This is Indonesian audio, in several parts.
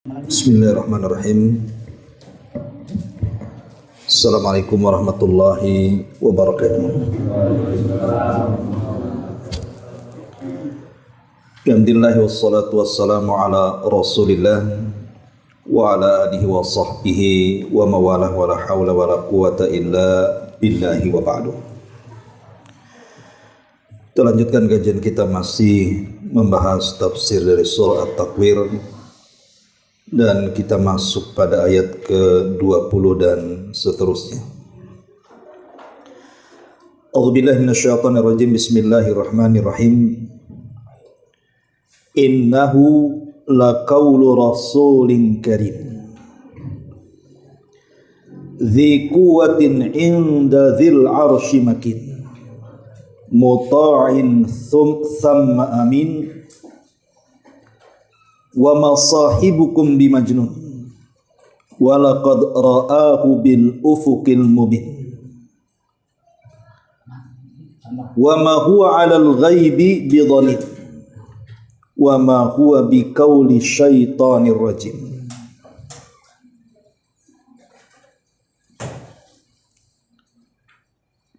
Bismillahirrahmanirrahim. Assalamualaikum warahmatullahi wabarakatuh. Alhamdulillah wassalatu wassalamu ala Rasulillah wa ala alihi wa sahbihi wa mawalah wa la hawla wa la quwata illa billahi wa ba'du. Kita lanjutkan kajian kita masih membahas tafsir dari surah At-Takwir. Dan kita masuk pada ayat ke-20 dan seterusnya. A'udzubillahi minasyaitonirrajim. Bismillahirrahmanirrahim. Innahu laqaulu rasulin karim dzi quwwatin 'inda dzil 'arsy makin muta'in thumma amin wa ma sahibukum bimajnun wa laqad ra'ahu bil ufuqil mubin wa ma huwa 'alal ghaibi bidhanin wa ma huwa biqauli syaitanir rajim.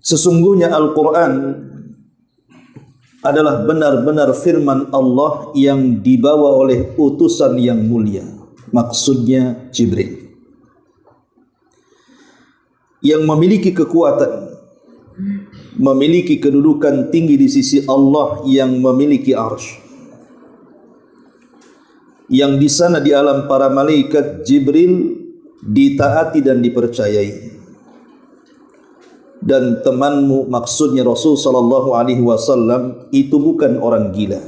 Sesungguhnya Al-Quran adalah benar-benar firman Allah yang dibawa oleh utusan yang mulia, maksudnya Jibril, yang memiliki kekuatan, memiliki kedudukan tinggi di sisi Allah yang memiliki arsy, yang di sana di alam para malaikat Jibril ditaati dan dipercayai. Dan temanmu, maksudnya Rasul sallallahu alaihi wasallam, itu bukan orang gila.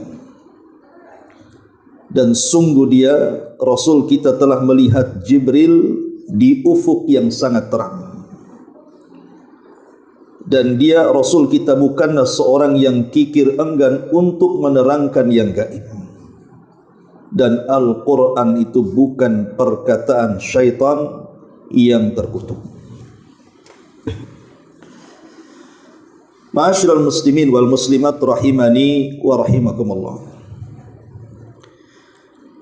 Dan sungguh dia, Rasul kita telah melihat Jibril di ufuk yang sangat terang. Dan dia, Rasul kita, bukanlah seorang yang kikir enggan untuk menerangkan yang gaib. Dan Al-Quran itu bukan perkataan syaitan yang terkutuk. Ma'asyiral muslimin wal muslimat rahimani wa rahimakumullah.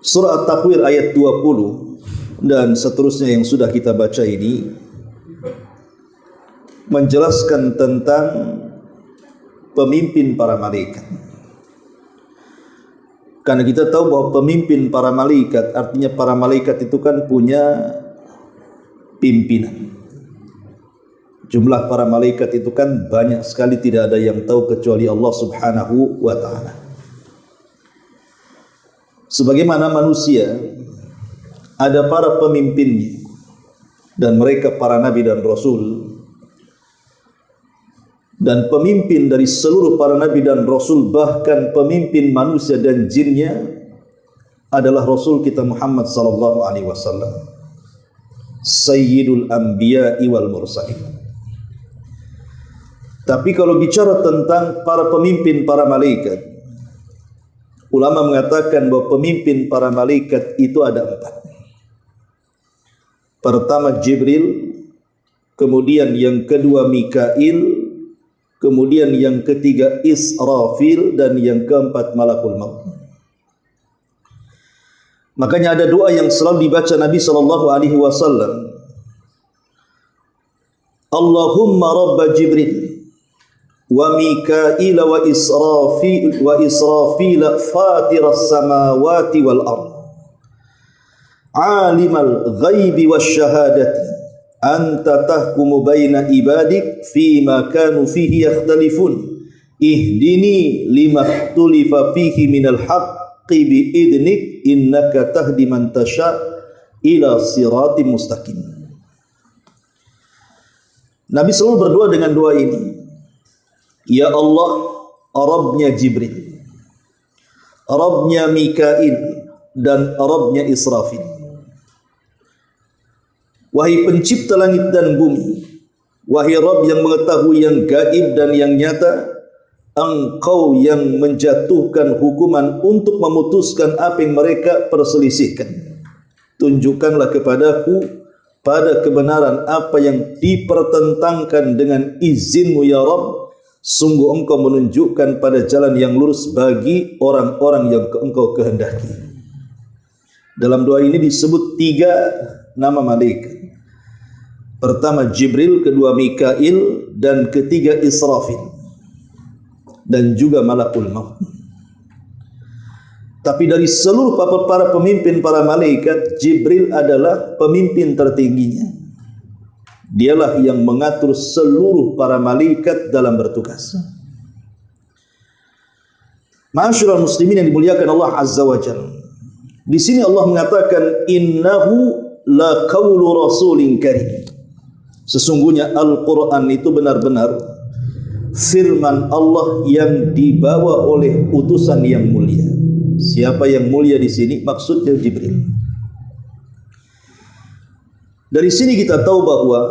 Surah At-Takwir ayat 20 dan seterusnya yang sudah kita baca ini menjelaskan tentang pemimpin para malaikat. Karena kita tahu bahwa pemimpin para malaikat, artinya para malaikat itu kan punya pimpinan. Jumlah para malaikat itu kan banyak sekali, tidak ada yang tahu kecuali Allah subhanahu wa ta'ala. Sebagaimana manusia ada para pemimpinnya, dan mereka para nabi dan rasul. Dan pemimpin dari seluruh para nabi dan rasul, bahkan pemimpin manusia dan jinnya, adalah Rasul kita Muhammad sallallahu alaihi wasallam, Sayyidul Anbiya'i wal Mursalin. Tapi kalau bicara tentang para pemimpin para malaikat, ulama mengatakan bahwa pemimpin para malaikat itu ada 4. Pertama Jibril, kemudian yang kedua Mikail, kemudian yang ketiga Israfil, dan yang keempat Malakul Maut. Makanya ada doa yang selalu dibaca Nabi sallallahu alaihi wasallam, Allahumma rabba Jibril wa Mikail wa Israfil fatiras samawati wal ard alimal ghaibi wasyahadati anta tahkumu baina ibadik fima kanu fihi yakhtalifun ihdini lima ikhtulifa fihi minal haqqi biidnik innaka tahdi man tasha ila siratim mustaqim. Nabi selalu berdoa dengan doa ini, Ya Allah, Rabbnya Jibril, Rabbnya Mikail, dan Rabbnya Israfil. Wahai pencipta langit dan bumi, wahai Rabb yang mengetahui yang gaib dan yang nyata, Engkau yang menjatuhkan hukuman untuk memutuskan apa yang mereka perselisihkan. Tunjukkanlah kepadaku pada kebenaran apa yang dipertentangkan dengan izin-Mu ya Rabb. Sungguh Engkau menunjukkan pada jalan yang lurus bagi orang-orang yang Engkau kehendaki. Dalam doa ini disebut 3 nama malaikat. Pertama Jibril, kedua Mikail, dan ketiga Israfil, dan juga Malakul Maut. Tapi dari seluruh para pemimpin para malaikat, Jibril adalah pemimpin tertingginya. Dialah yang mengatur seluruh para malaikat dalam bertugas. Ma'asyiral muslimin yang dimuliakan Allah Azza wa Jalla. Di sini Allah mengatakan innahu la qaulu rasulin karim. Sesungguhnya Al-Qur'an itu benar-benar firman Allah yang dibawa oleh utusan yang mulia. Siapa yang mulia di sini? Maksudnya Jibril. Dari sini kita tahu bahwa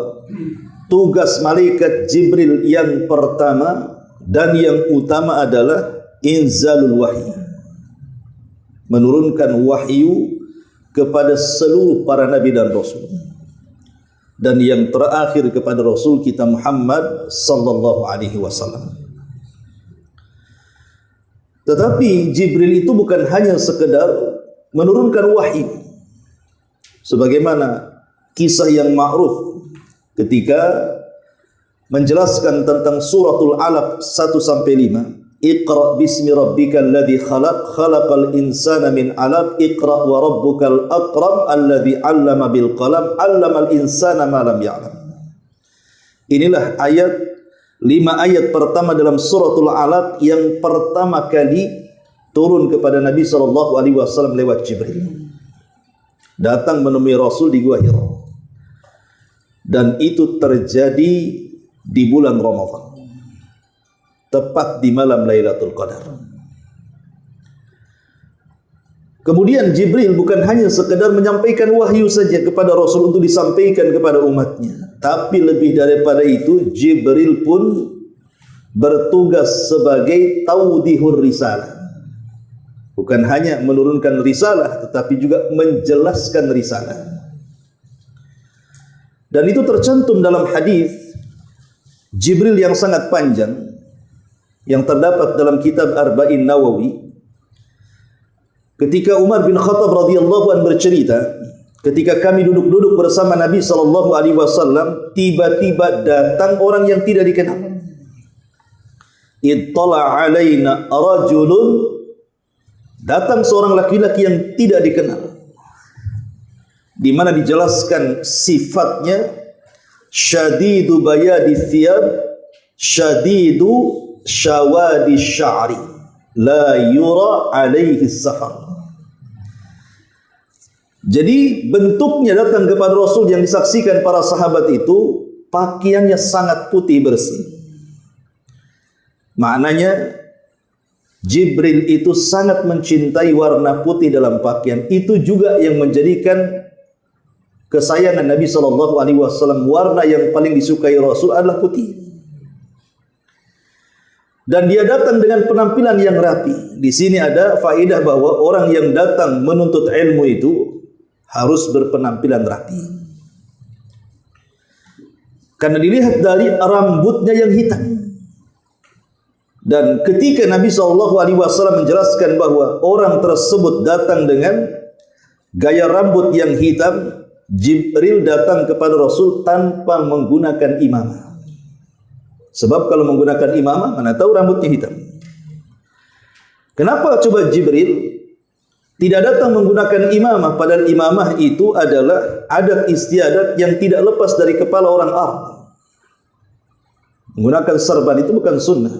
tugas malaikat Jibril yang pertama dan yang utama adalah inzalul wahyi, menurunkan wahyu kepada seluruh para nabi dan rasul, dan yang terakhir kepada Rasul kita Muhammad sallallahu alaihi wasallam. Tetapi Jibril itu bukan hanya sekedar menurunkan wahyu, sebagaimana kisah yang ma'ruf ketika menjelaskan tentang suratul Alaq 1-5. Iqra bismi rabbikal ladzi khalaq, khalaqal insana min 'alaq, iqra wa rabbukal akram alladzi 'allama bil qalam, 'allamal insana ma lam ya'lam. Inilah ayat 5 ayat pertama dalam suratul Alaq yang pertama kali turun kepada Nabi SAW lewat Jibril. Datang menemui Rasul di Gua Hira. Dan itu terjadi di bulan Ramadan, tepat di malam Lailatul Qadar. Kemudian Jibril bukan hanya sekedar menyampaikan wahyu saja kepada Rasul untuk disampaikan kepada umatnya, tapi lebih daripada itu Jibril pun bertugas sebagai taudihur risalah. Bukan hanya menurunkan risalah, tetapi juga menjelaskan risalah. Dan itu tercantum dalam hadis Jibril yang sangat panjang yang terdapat dalam kitab Arba'in Nawawi. Ketika Umar bin Khattab radhiyallahu anhu bercerita, ketika kami duduk-duduk bersama Nabi sallallahu alaihi wasallam, tiba-tiba datang orang yang tidak dikenal. Ittala alaina rajulun, datang seorang laki-laki yang tidak dikenal, di mana dijelaskan sifatnya syadidu bayadi thiyab, syadidu syawadi sya'ri, la yura alaihi safar. Jadi bentuknya datang kepada Rasul yang disaksikan para sahabat itu, pakaiannya sangat putih bersih. Maknanya Jibril itu sangat mencintai warna putih dalam pakaian. Itu juga yang menjadikan kesayangan Nabi SAW. Warna yang paling disukai Rasul adalah putih. Dan dia datang dengan penampilan yang rapi. Di sini ada faedah bahwa orang yang datang menuntut ilmu itu harus berpenampilan rapi. Karena dilihat dari rambutnya yang hitam. Dan ketika Nabi SAW menjelaskan bahwa orang tersebut datang dengan gaya rambut yang hitam, Jibril datang kepada Rasul tanpa menggunakan imamah. Sebab kalau menggunakan imamah, mana tahu rambutnya hitam. Kenapa coba Jibril tidak datang menggunakan imamah, padahal imamah itu adalah adat istiadat yang tidak lepas dari kepala orang Arab. Menggunakan serban itu bukan sunnah,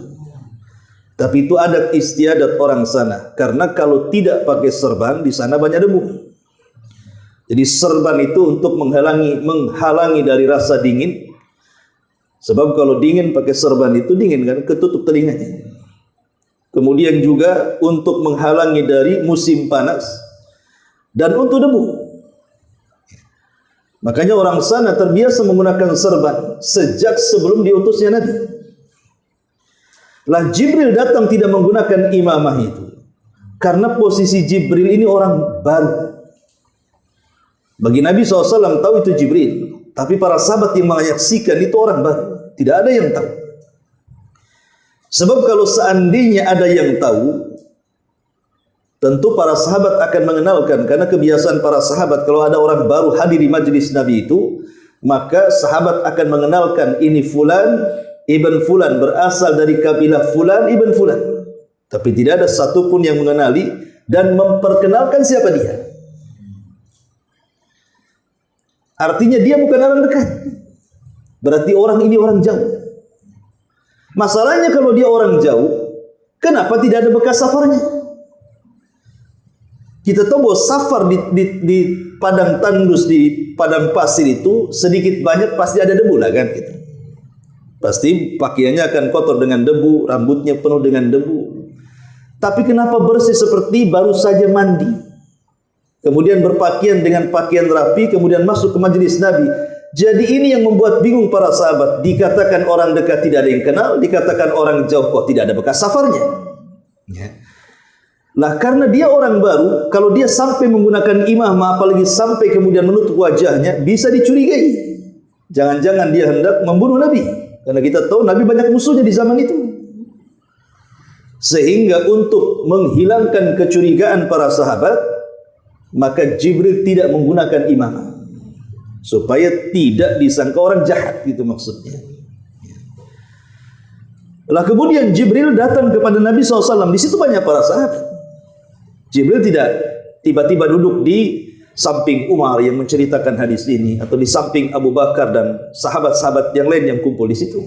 tapi itu adat istiadat orang sana. Karena kalau tidak pakai serban, di sana banyak debu. Jadi serban itu untuk menghalangi dari rasa dingin. Sebab kalau dingin pakai serban itu dingin kan, ketutup telinganya. Kemudian juga untuk menghalangi dari musim panas dan untuk debu. Makanya orang sana terbiasa menggunakan serban sejak sebelum diutusnya Nabi. Lah Jibril datang tidak menggunakan imamah itu karena posisi Jibril ini orang baru. Bagi Nabi SAW tahu itu Jibril, tapi para sahabat yang menyaksikan itu orang baru, tidak ada yang tahu. Sebab kalau seandainya ada yang tahu, tentu para sahabat akan mengenalkan, karena kebiasaan para sahabat kalau ada orang baru hadir di majlis Nabi itu, maka sahabat akan mengenalkan, ini fulan ibn fulan, berasal dari kabilah fulan ibn fulan. Tapi tidak ada satupun yang mengenali dan memperkenalkan siapa dia. Artinya dia bukan orang dekat. Berarti orang ini orang jauh. Masalahnya kalau dia orang jauh, kenapa tidak ada bekas safarnya? Kita tahu bahwa safar di padang tandus, di padang pasir itu sedikit banyak pasti ada debu lah kan gitu. Pasti pakaiannya akan kotor dengan debu, rambutnya penuh dengan debu. Tapi kenapa bersih seperti baru saja mandi? Kemudian berpakaian dengan pakaian rapi, kemudian masuk ke majelis Nabi. Jadi ini yang membuat bingung para sahabat. Dikatakan orang dekat tidak ada yang kenal, dikatakan orang jauh kok tidak ada bekas safarnya. Ya. Lah karena dia orang baru, kalau dia sampai menggunakan imamah, apalagi sampai kemudian menutup wajahnya, bisa dicurigai. Jangan-jangan dia hendak membunuh Nabi. Karena kita tahu Nabi banyak musuhnya di zaman itu. Sehingga untuk menghilangkan kecurigaan para sahabat, maka Jibril tidak menggunakan imamah, supaya tidak disangka orang jahat, gitu maksudnya. Lah kemudian Jibril datang kepada Nabi SAW. Di situ banyak para sahabat. Jibril tidak tiba-tiba duduk di samping Umar yang menceritakan hadis ini, atau di samping Abu Bakar dan sahabat-sahabat yang lain yang kumpul di situ.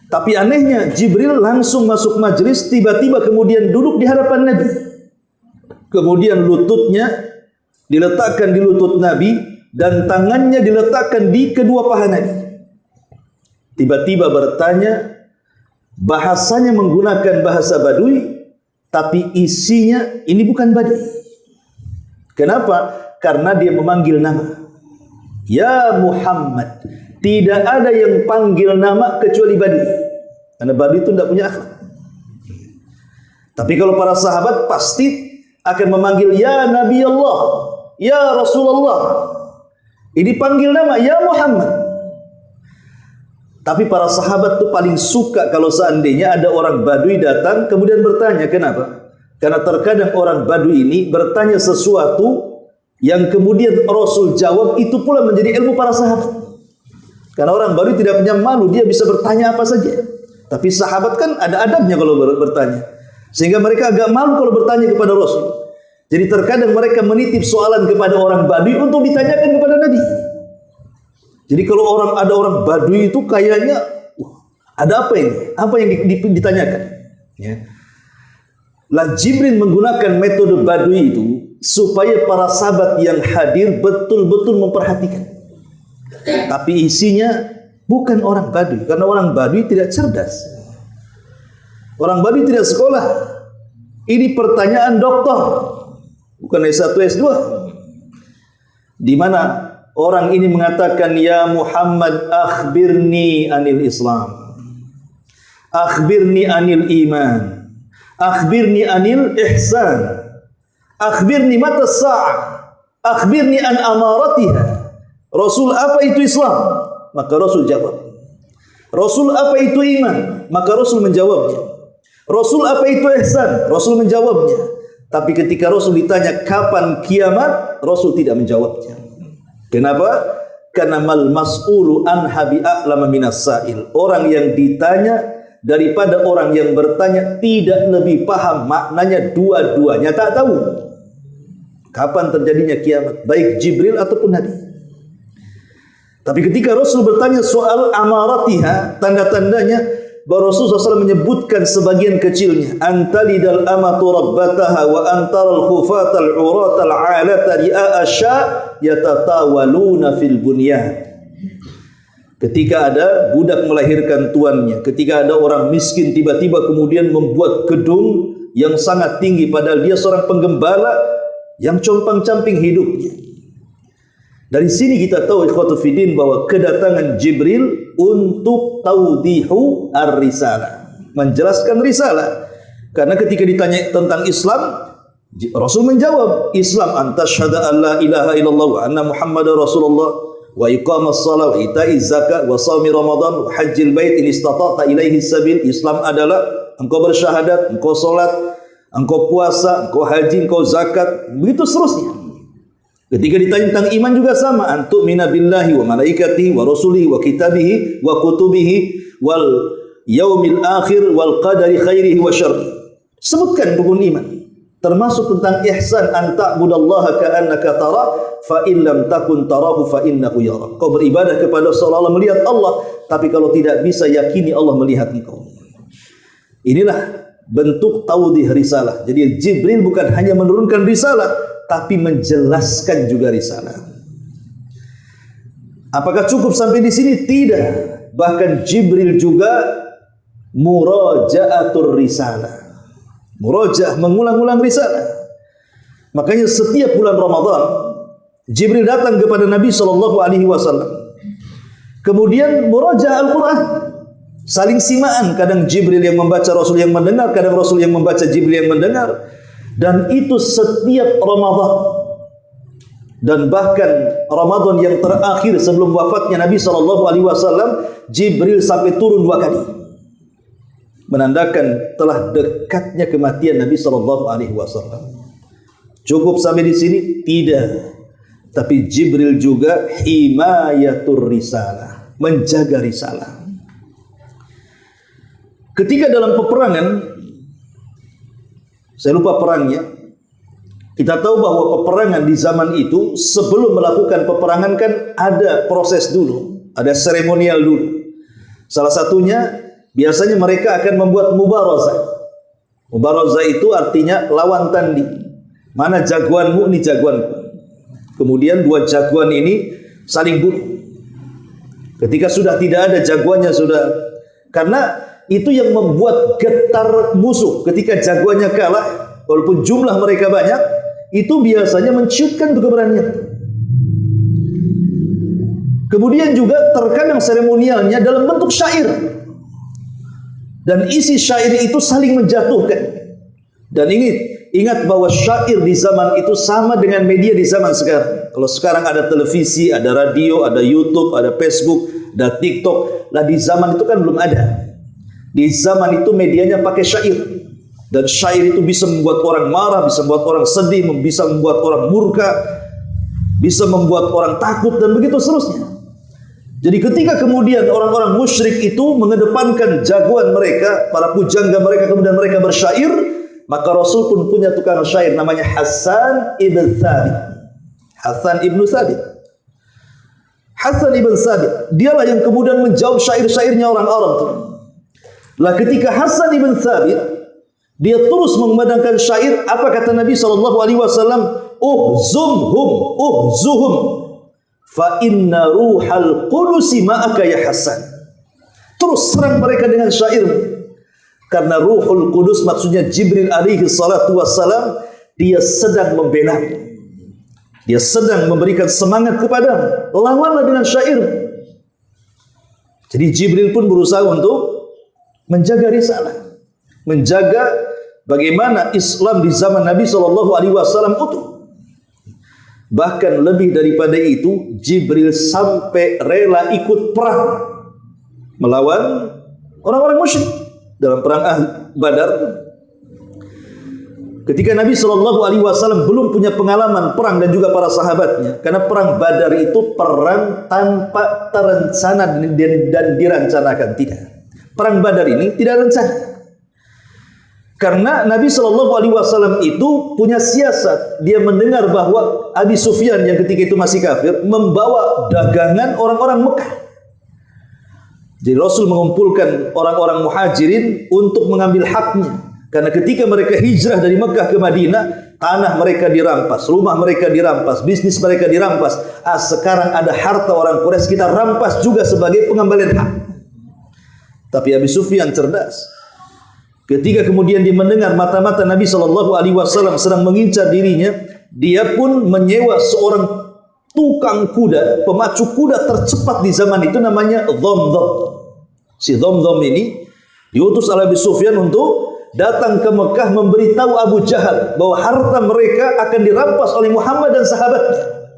Tapi anehnya Jibril langsung masuk majelis, tiba-tiba kemudian duduk di hadapan Nabi. Kemudian lututnya diletakkan di lutut Nabi dan tangannya diletakkan di kedua paha Nabi. Tiba-tiba bertanya, bahasanya menggunakan bahasa Badui, tapi isinya ini bukan Badui. Kenapa? Karena dia memanggil nama. Ya Muhammad. Tidak ada yang panggil nama kecuali Badui. Karena Badui itu tidak punya akhlak. Tapi kalau para sahabat pasti akan memanggil ya Nabi Allah, ya Rasulullah. Ini panggil nama ya Muhammad. Tapi para sahabat itu paling suka kalau seandainya ada orang Badui datang kemudian bertanya. Kenapa? Karena terkadang orang Badui ini bertanya sesuatu yang kemudian Rasul jawab, itu pula menjadi ilmu para sahabat. Karena orang Badui tidak punya malu, dia bisa bertanya apa saja. Tapi sahabat kan ada adabnya kalau bertanya. Sehingga mereka agak malu kalau bertanya kepada Rasul. Jadi terkadang mereka menitip soalan kepada orang Badui untuk ditanyakan kepada Nabi. Jadi kalau ada orang Badui itu kayaknya ada apa ini? Apa yang ditanyakan? Ya. Lah Jibril menggunakan metode Badui itu supaya para sahabat yang hadir betul-betul memperhatikan. Tapi isinya bukan orang Badui, karena orang Badui tidak cerdas. Orang Badui tidak sekolah. Ini pertanyaan doktor, bukan S1 S2. Di mana orang ini mengatakan, ya Muhammad akhbirni anil Islam, akhbirni anil iman, akhbirni anil ihsan, akhbirni mata sa'ah, akhbirni an amaratiha. Rasul, apa itu Islam? Maka Rasul jawab. Rasul, apa itu iman? Maka Rasul menjawabnya. Rasul, apa itu ihsan? Rasul menjawabnya. Tapi ketika Rasul ditanya kapan kiamat, Rasul tidak menjawabnya. Kenapa? Karena mal mas'ulu anha bi'a'lama minas sa'il. Orang yang ditanya daripada orang yang bertanya tidak lebih paham maknanya, dua-duanya tak tahu kapan terjadinya kiamat, baik Jibril ataupun Nabi. Tapi ketika Rasul bertanya soal amaratiha, tanda-tandanya, bahwa Rasul SAW menyebutkan sebagian kecilnya. Antalidal amatu rabbataha wa antaral khufatal uratal alata ri'a asya yatatawaluna fil bunyan. Ketika ada budak melahirkan tuannya, ketika ada orang miskin tiba-tiba kemudian membuat gedung yang sangat tinggi, padahal dia seorang penggembala yang compang-camping hidupnya. Dari sini kita tahu ikhwatu fiddin bahwa kedatangan Jibril untuk taudihu ar-risalah, menjelaskan risalah. Karena ketika ditanya tentang Islam, Rasul menjawab, Islam antasyhadu an la ilaha illallah wa anna Muhammadar Rasulullah wa iqamas shalah wa ita'iz zakat wa shaumi ramadan wa hajjil bait in istata'ta ilaihi sabil. Islam adalah engkau bersyahadat, engkau salat, engkau puasa, engkau haji, engkau zakat, begitu seterusnya. Ketika ditanya tentang iman juga sama, antu'mina billahi wa malaikatihi wa rasulihi wa kitabihi wa kutubihi wal yaumil akhir wal qadari khairihi wa syarrihi. Sebutkan rukun iman. Termasuk tentang ihsan, an ta'budallaha ka'annaka tara fa in lam takun tarahu fa innahu yarak. Kau beribadah kepada seolah-olah melihat Allah, tapi kalau tidak bisa yakini Allah melihat engkau. Inilah bentuk taudih risalah. Jadi Jibril bukan hanya menurunkan risalah, tapi menjelaskan juga risalah. Apakah cukup sampai di sini? Tidak. Bahkan Jibril juga muraja'atur risalah. Murajaah, mengulang-ulang risalah. Makanya setiap bulan Ramadan Jibril datang kepada Nabi SAW. Kemudian murajaah Al-Quran, saling simaan. Kadang Jibril yang membaca, Rasul yang mendengar. Kadang Rasul yang membaca, Jibril yang mendengar. Dan itu setiap Ramadan. Dan bahkan Ramadan yang terakhir sebelum wafatnya Nabi SAW, Jibril sampai turun 2 kali, menandakan telah dekatnya kematian Nabi SAW. Cukup sampai di sini? Tidak. Tapi Jibril juga himayatur risalah, menjaga risalah. Ketika dalam peperangan, saya lupa perangnya, kita tahu bahwa peperangan di zaman itu sebelum melakukan peperangan kan ada proses dulu, ada seremonial dulu. Salah satunya biasanya mereka akan membuat mubarazah. Mubarazah itu artinya lawan tanding. Mana jagoanmu, ini jagoanku. Kemudian 2 jagoan ini saling bunuh. Ketika sudah tidak ada jagoannya, sudah, karena itu yang membuat getar musuh. Ketika jagoannya kalah, walaupun jumlah mereka banyak, itu biasanya menciutkan keberanian. Kemudian juga terkadang seremonialnya dalam bentuk syair. Dan isi syair itu saling menjatuhkan. Dan ingat bahwa syair di zaman itu sama dengan media di zaman sekarang. Kalau sekarang ada televisi, ada radio, ada YouTube, ada Facebook, ada TikTok. Lah di zaman itu kan belum ada. Di zaman itu medianya pakai syair. Dan syair itu bisa membuat orang marah, bisa membuat orang sedih, bisa membuat orang murka, bisa membuat orang takut, dan begitu seterusnya. Jadi ketika kemudian orang-orang musyrik itu mengedepankan jagoan mereka, para pujangga mereka, kemudian mereka bersyair, maka Rasul pun punya tukang syair namanya Hasan ibn Thabit. Hasan ibn Thabit. Hasan ibn Thabit, dialah yang kemudian menjawab syair-syairnya orang Arab. Lah ketika Hasan ibn Thabit dia terus mengumandangkan syair, apa kata Nabi SAW? Uhzuhum, fa inna ruhal qudusi ma'aka ya Hasan. Terus serang mereka dengan syair. Karena Ruhul Qudus, maksudnya Jibril alaihi salatu wassalam, dia sedang membela, dia sedang memberikan semangat kepada, lawanlah dengan syair. Jadi Jibril pun berusaha untuk menjaga risalah, menjaga bagaimana Islam di zaman Nabi SAW utuh. Bahkan lebih daripada itu, Jibril sampai rela ikut perang melawan orang-orang musyrik dalam perang Badar. Ketika Nabi SAW belum punya pengalaman perang dan juga para sahabatnya, karena perang Badar itu perang tanpa terencana dan dirancanakan, tidak. Perang Badar ini tidak rencana. Karena Nabi SAW itu punya siasat. Dia mendengar bahwa Abi Sufyan yang ketika itu masih kafir membawa dagangan orang-orang Mekah. Jadi Rasul mengumpulkan orang-orang muhajirin untuk mengambil haknya. Karena ketika mereka hijrah dari Mekah ke Madinah, tanah mereka dirampas, rumah mereka dirampas, bisnis mereka dirampas. Sekarang ada harta orang Quraisy, kita rampas juga sebagai pengembalian hak. Tapi Abi Sufyan cerdas. Ketika kemudian dia mendengar mata-mata Nabi SAW sedang mengincar dirinya, dia pun menyewa seorang tukang kuda, pemacu kuda tercepat di zaman itu, namanya Dhamdham. Si Dhamdham ini diutus oleh Abi Sufyan untuk datang ke Mekah memberitahu Abu Jahal bahwa harta mereka akan dirampas oleh Muhammad dan sahabatnya.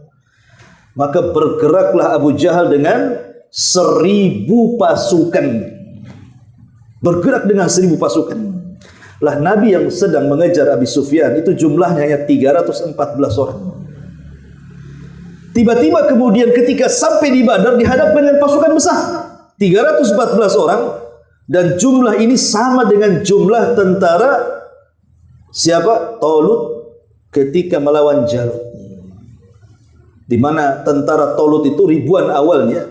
Maka bergeraklah Abu Jahal dengan 1000 pasukan. Bergerak dengan 1000 pasukan. Lah Nabi yang sedang mengejar Abi Sufyan itu jumlahnya hanya 314 orang. Tiba-tiba kemudian ketika sampai di Badar dihadapkan dengan pasukan besar 314 orang, dan jumlah ini sama dengan jumlah tentara siapa? Talut ketika melawan Jalut. Di mana tentara Talut itu ribuan awalnya,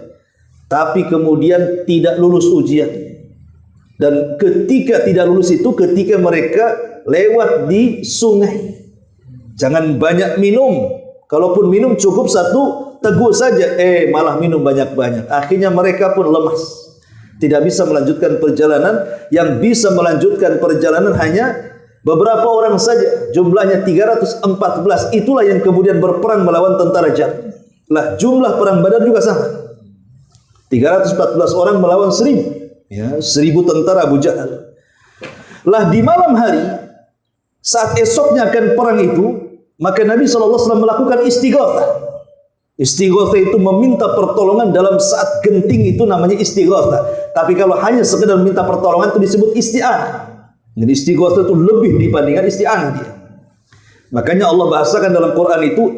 tapi kemudian tidak lulus ujian. Dan ketika tidak lulus itu ketika mereka lewat di sungai. Jangan banyak minum. Kalaupun minum cukup satu teguk saja, malah minum banyak-banyak. Akhirnya mereka pun lemas, tidak bisa melanjutkan perjalanan. Yang bisa melanjutkan perjalanan hanya beberapa orang saja, jumlahnya 314. Itulah yang kemudian berperang melawan tentara Jalut. Lah jumlah perang Badar juga sama, 314 orang melawan 1000, ya, 1000 tentara Abu Jahal. Lah di malam hari saat esoknya akan perang itu, maka Nabi SAW melakukan istighatsah. Istighatsah itu meminta pertolongan dalam saat genting, itu namanya istighatsah. Tapi kalau hanya sekedar minta pertolongan itu disebut isti'anah. Jadi istighatsah itu lebih dibandingkan isti'anah dia. Makanya Allah bahasakan dalam Quran itu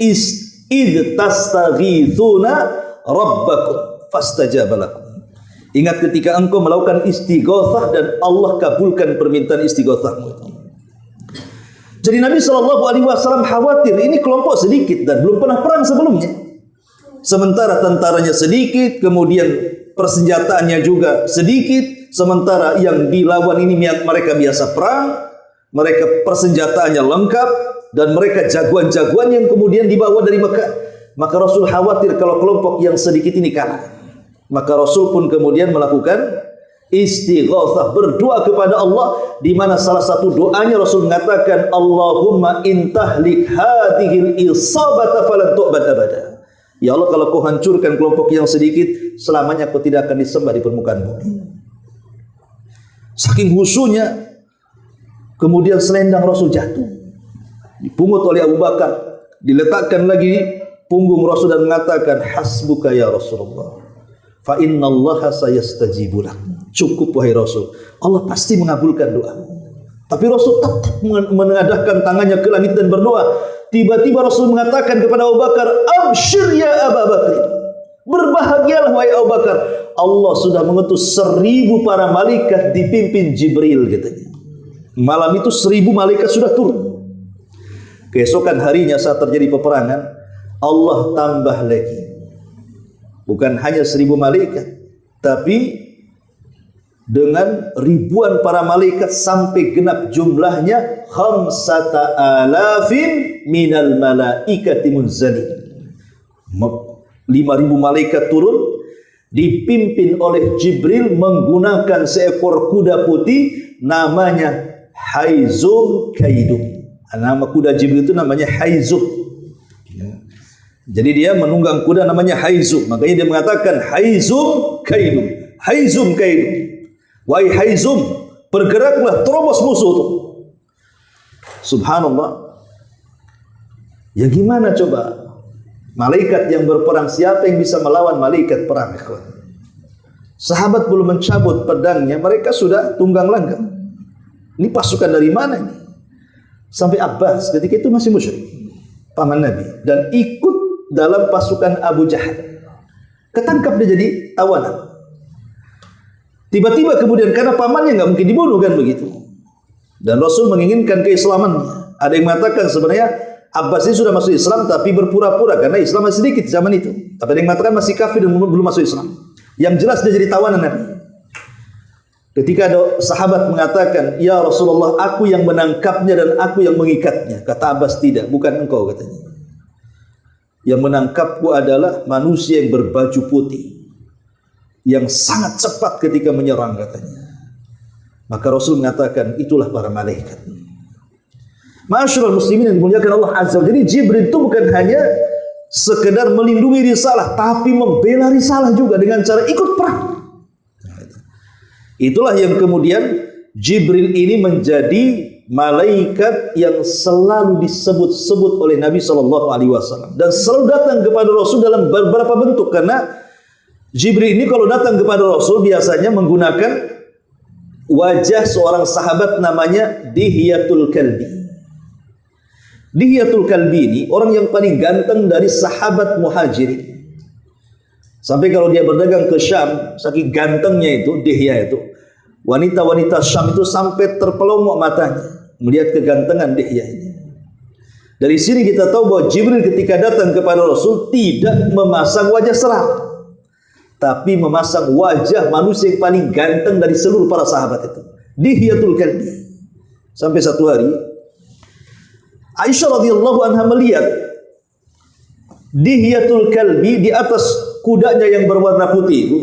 idh tastaghithuna rabbakum fastajaba lakum. Ingat ketika engkau melakukan istighatsah dan Allah kabulkan permintaan istighatsahmu itu. Jadi Nabi SAW khawatir ini kelompok sedikit dan belum pernah perang sebelumnya. Sementara tentaranya sedikit, kemudian persenjataannya juga sedikit. Sementara yang dilawan ini mereka biasa perang, mereka persenjataannya lengkap, dan mereka jagoan-jagoan yang kemudian dibawa dari Mekah. Maka Rasul khawatir kalau kelompok yang sedikit ini kalah. Maka Rasul pun kemudian melakukan istighatsah, berdoa kepada Allah, di mana salah satu doanya Rasul mengatakan, Allahumma intahlik hadhil isabata falan tu'bad abada. Ya Allah, kalau kau hancurkan kelompok yang sedikit, selamanya kau tidak akan disembah di permukaan bumi. Saking khusyuknya, kemudian selendang Rasul jatuh, dipungut oleh Abu Bakar, diletakkan lagi di punggung Rasul dan mengatakan, hasbuka ya Rasulullah, fa innallaha sayastajibu lak. Cukup wahai Rasul, Allah pasti mengabulkan doa. Tapi Rasul tetap menengadahkan tangannya ke langit dan berdoa. Tiba-tiba Rasul mengatakan kepada Abu Bakar, absyir ya Abu Bakar, berbahagialah wahai Abu Bakar, Allah sudah mengutus 1000 para malaikat dipimpin Jibril katanya. Malam itu 1000 malaikat sudah turun. Keesokan harinya saat terjadi peperangan, Allah tambah lagi. Bukan hanya 1000 malaikat, tapi dengan ribuan para malaikat sampai genap jumlahnya 5,000 minal malaikati munzalin. 5.000 malaikat turun dipimpin oleh Jibril menggunakan seekor kuda putih namanya Haizum Kaidum. Nama kuda Jibril itu namanya Haizum. Jadi dia menunggang kuda namanya Haizum. Makanya dia mengatakan Haizum Kaidum. Haizum Kaidum. Wahai Haizum, bergeraklah, terobos musuh itu. Subhanallah. Ya gimana coba? Malaikat yang berperang, siapa yang bisa melawan malaikat perang? Sahabat belum mencabut pedangnya, mereka sudah tunggang langgang. Ini pasukan dari mana ini? Sampai Abbas ketika itu masih musyrik, paman Nabi, dan ikut dalam pasukan Abu Jahal. Ketangkap dia jadi tawanan. Tiba-tiba kemudian karena pamannya nggak mungkin dibunuh kan begitu. Dan Rasul menginginkan keislamannya. Ada yang mengatakan sebenarnya Abbas ini sudah masuk Islam tapi berpura-pura karena Islam masih sedikit zaman itu. Tapi ada yang mengatakan masih kafir dan belum masuk Islam. Yang jelas dia jadi tawanan Nabi. Ketika ada sahabat mengatakan, ya Rasulullah, aku yang menangkapnya dan aku yang mengikatnya. Kata Abbas, tidak, bukan engkau katanya. Yang menangkapku adalah manusia yang berbaju putih, yang sangat cepat ketika menyerang katanya. Maka Rasul mengatakan, itulah para malaikat. Ma'asyiral muslimin yang dimuliakan Allah Azza wa Jalla. Jadi Jibril itu bukan hanya sekedar melindungi risalah, tapi membela risalah juga dengan cara ikut perang. Itulah yang kemudian Jibril ini menjadi malaikat yang selalu disebut-sebut oleh Nabi SAW dan selalu datang kepada Rasul dalam beberapa bentuk. Karena Jibril ini kalau datang kepada Rasul biasanya menggunakan wajah seorang sahabat namanya Dihyatul Kalbi. Dihyatul Kalbi ini orang yang paling ganteng dari sahabat Muhajirin. Sampai kalau dia berdagang ke Syam, saking gantengnya itu Dihya itu, wanita-wanita Syam itu sampai terpelongok matanya melihat kegantengan Dihya ini. Dari sini kita tahu bahwa Jibril ketika datang kepada Rasul tidak memasang wajah seram, tapi memasang wajah manusia yang paling ganteng dari seluruh para sahabat itu, Dihyatul Kalbi. Sampai satu hari Aisyah radhiyallahu anha melihat Dihyatul Kalbi di atas kudanya yang berwarna putih itu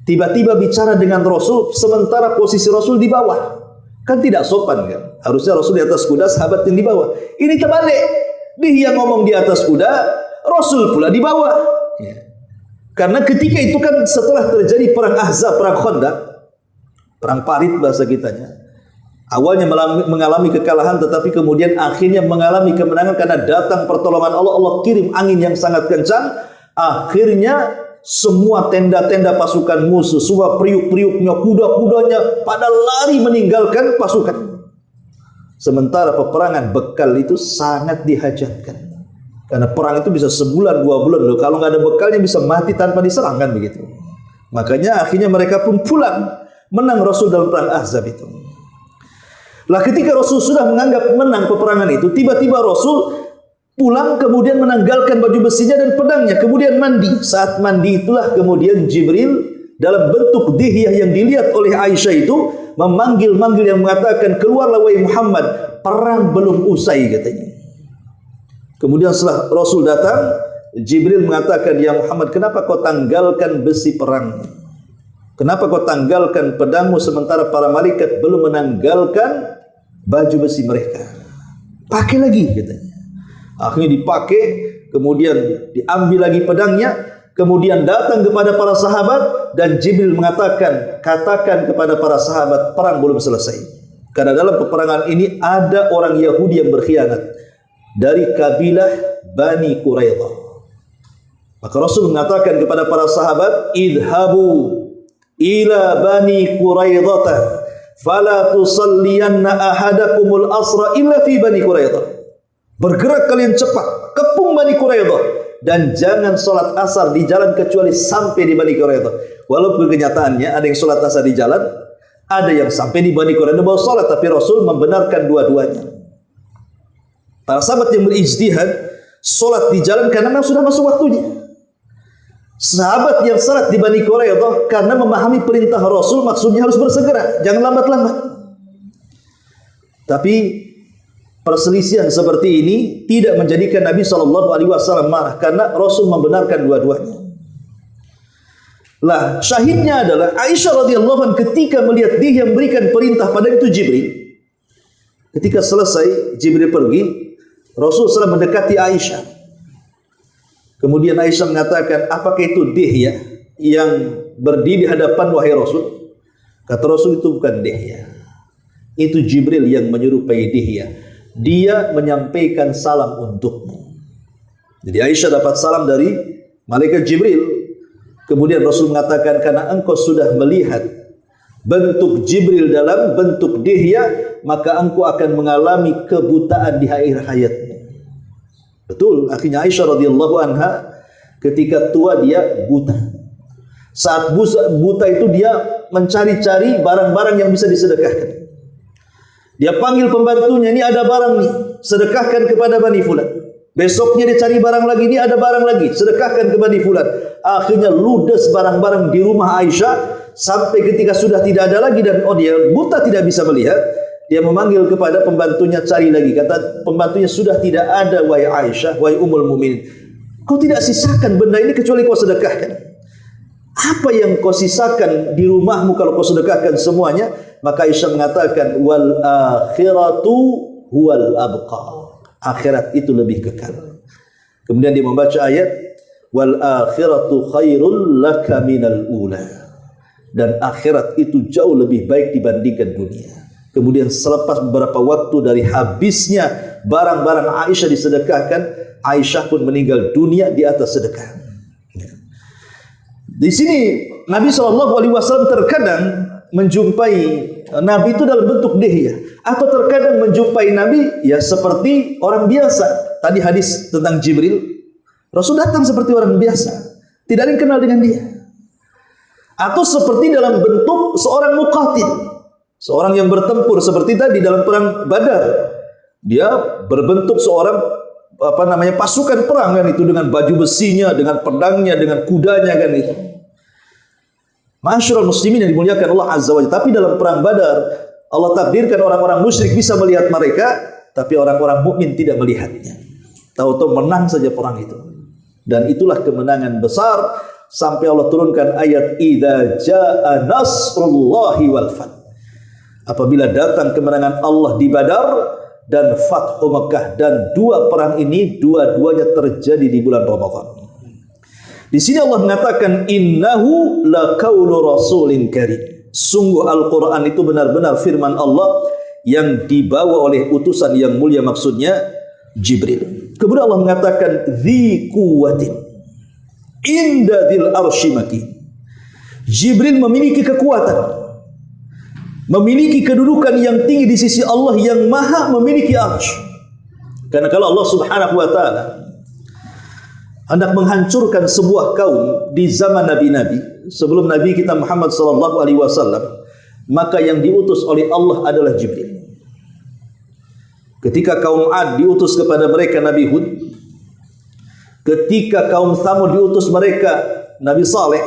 tiba-tiba bicara dengan Rasul sementara posisi Rasul di bawah. Kan tidak sopan kan? Harusnya Rasul di atas kuda, sahabat yang di bawah. Ini terbalik. Dia ngomong di atas kuda, Rasul pula di bawah. Ya. Karena ketika itu kan setelah terjadi perang Ahzab, perang Khandaq, perang parit bahasa kitanya. Awalnya mengalami kekalahan tetapi kemudian akhirnya mengalami kemenangan karena datang pertolongan Allah. Allah kirim angin yang sangat kencang. Akhirnya semua tenda-tenda pasukan musuh, semua periuk-periuknya, kuda-kudanya pada lari meninggalkan pasukan. Sementara peperangan bekal itu sangat dihajatkan. Karena perang itu bisa sebulan, 2 bulan loh. Kalau nggak ada bekalnya bisa mati tanpa diserang kan begitu. Makanya akhirnya mereka pun pulang, menang Rasul dalam perang Ahzab itu. Lah ketika Rasul sudah menganggap menang peperangan itu, tiba-tiba Rasul pulang kemudian menanggalkan baju besinya dan pedangnya, kemudian mandi. Saat mandi itulah kemudian Jibril dalam bentuk Dihyah yang dilihat oleh Aisyah itu memanggil-manggil yang mengatakan, keluarlah wahai Muhammad, perang belum usai katanya. Kemudian setelah Rasul datang, Jibril mengatakan, ya Muhammad, kenapa kau tanggalkan besi perang? Kenapa kau tanggalkan pedangmu sementara para malaikat belum menanggalkan baju besi mereka? Pakai lagi katanya. Akhirnya dipakai, kemudian diambil lagi pedangnya, kemudian datang kepada para sahabat dan Jibril mengatakan, katakan kepada para sahabat, perang belum selesai. Karena dalam peperangan ini ada orang Yahudi yang berkhianat dari kabilah Bani Quraidah. Maka Rasul mengatakan kepada para sahabat, idhabu ila Bani Quraidah fala tusalliyanna ahadakumul asra illa fi Bani Quraidah. Bergerak kalian cepat, kepung Bani Quraidah dan jangan sholat asar di jalan kecuali sampai di Bani Quraidah. Walaupun kenyataannya ada yang sholat asar di jalan, ada yang sampai di Bani Quraidah bawa sholat, tapi Rasul membenarkan dua-duanya. Para sahabat yang berijtihad sholat di jalan karena memang sudah masuk waktunya. Sahabat yang sholat di Bani Quraidah karena memahami perintah Rasul, maksudnya harus bersegera, jangan lambat-lambat. Tapi perselisihan seperti ini tidak menjadikan Nabi SAW marah karena Rasul membenarkan dua-duanya. Lah syahidnya adalah Aisyah radhiyallahu anha ketika melihat dia yang memberikan perintah pada itu Jibril. Ketika selesai Jibril pergi, Rasul SAW mendekati Aisyah. Kemudian Aisyah mengatakan, apakah itu Dihya yang berdiri di hadapan wahai Rasul? Kata Rasul, itu bukan Dihya, itu Jibril yang menyerupai Dihya. Dia menyampaikan salam untukmu. Jadi Aisyah dapat salam dari malaikat Jibril. Kemudian Rasul mengatakan, karena engkau sudah melihat bentuk Jibril dalam bentuk Dihya, maka engkau akan mengalami kebutaan di akhir hayatmu. Betul, akhirnya Aisyah radhiyallahu anha ketika tua dia buta. Saat buta itu dia mencari-cari barang-barang yang bisa disedekahkan. Dia panggil pembantunya, ini ada barang nih, sedekahkan kepada Bani Fulan. Besoknya dia cari barang lagi, ini ada barang lagi, sedekahkan ke Bani Fulan. Akhirnya ludes barang-barang di rumah Aisyah sampai ketika sudah tidak ada lagi dan dia buta tidak bisa melihat. Dia memanggil kepada pembantunya, cari lagi. Kata pembantunya, sudah tidak ada wahai Aisyah, wahai Ummul Mukminin. Kau tidak sisakan benda ini kecuali kau sedekahkan. Apa yang kau sisakan di rumahmu kalau kau sedekahkan semuanya? Maka Aisyah mengatakan, wal akhiratu huwal abqa. Akhirat itu lebih kekal. Kemudian dia membaca ayat, wal akhiratu khairul laka minal ula. Dan akhirat itu jauh lebih baik dibandingkan dunia. Kemudian selepas beberapa waktu dari habisnya barang-barang Aisyah disedekahkan, Aisyah pun meninggal dunia di atas sedekah. Di sini Nabi SAW terkadang menjumpai Nabi itu dalam bentuk dihya, atau terkadang menjumpai Nabi ya seperti orang biasa. Tadi hadis tentang Jibril, Rasul datang seperti orang biasa, tidak ada yang kenal dengan dia. Atau seperti dalam bentuk seorang muqatil, seorang yang bertempur seperti tadi dalam perang Badar. Dia berbentuk seorang pasukan perang kan itu, dengan baju besinya, dengan pedangnya, dengan kudanya kan itu. Ma'asyiral muslimin yang dimuliakan Allah Azza wa Jalla. Tapi dalam perang Badar Allah takdirkan orang-orang musyrik bisa melihat mereka, tapi orang-orang mukmin tidak melihatnya. Tahu-tahu menang saja perang itu. Dan itulah kemenangan besar sampai Allah turunkan ayat idza jaa nasrullahi wal fath. Apabila datang kemenangan Allah di Badar dan Fathu Mekah, dan dua perang ini dua-duanya terjadi di bulan Ramadan. Di sini Allah mengatakan innahu laqaulu rasulin karim. Sungguh Al-Qur'an itu benar-benar firman Allah yang dibawa oleh utusan yang mulia, maksudnya Jibril. Kemudian Allah mengatakan dzi quwwatin inda dzil arsy makin. Jibril memiliki kekuatan, memiliki kedudukan yang tinggi di sisi Allah yang maha memiliki arsy. Karena kalau Allah Subhanahu wa taala hendak menghancurkan sebuah kaum di zaman nabi-nabi sebelum Nabi kita Muhammad sallallahu alaihi wasallam, maka yang diutus oleh Allah adalah Jibril. Ketika kaum Ad diutus kepada mereka Nabi Hud, ketika kaum Tsamud diutus mereka Nabi Saleh,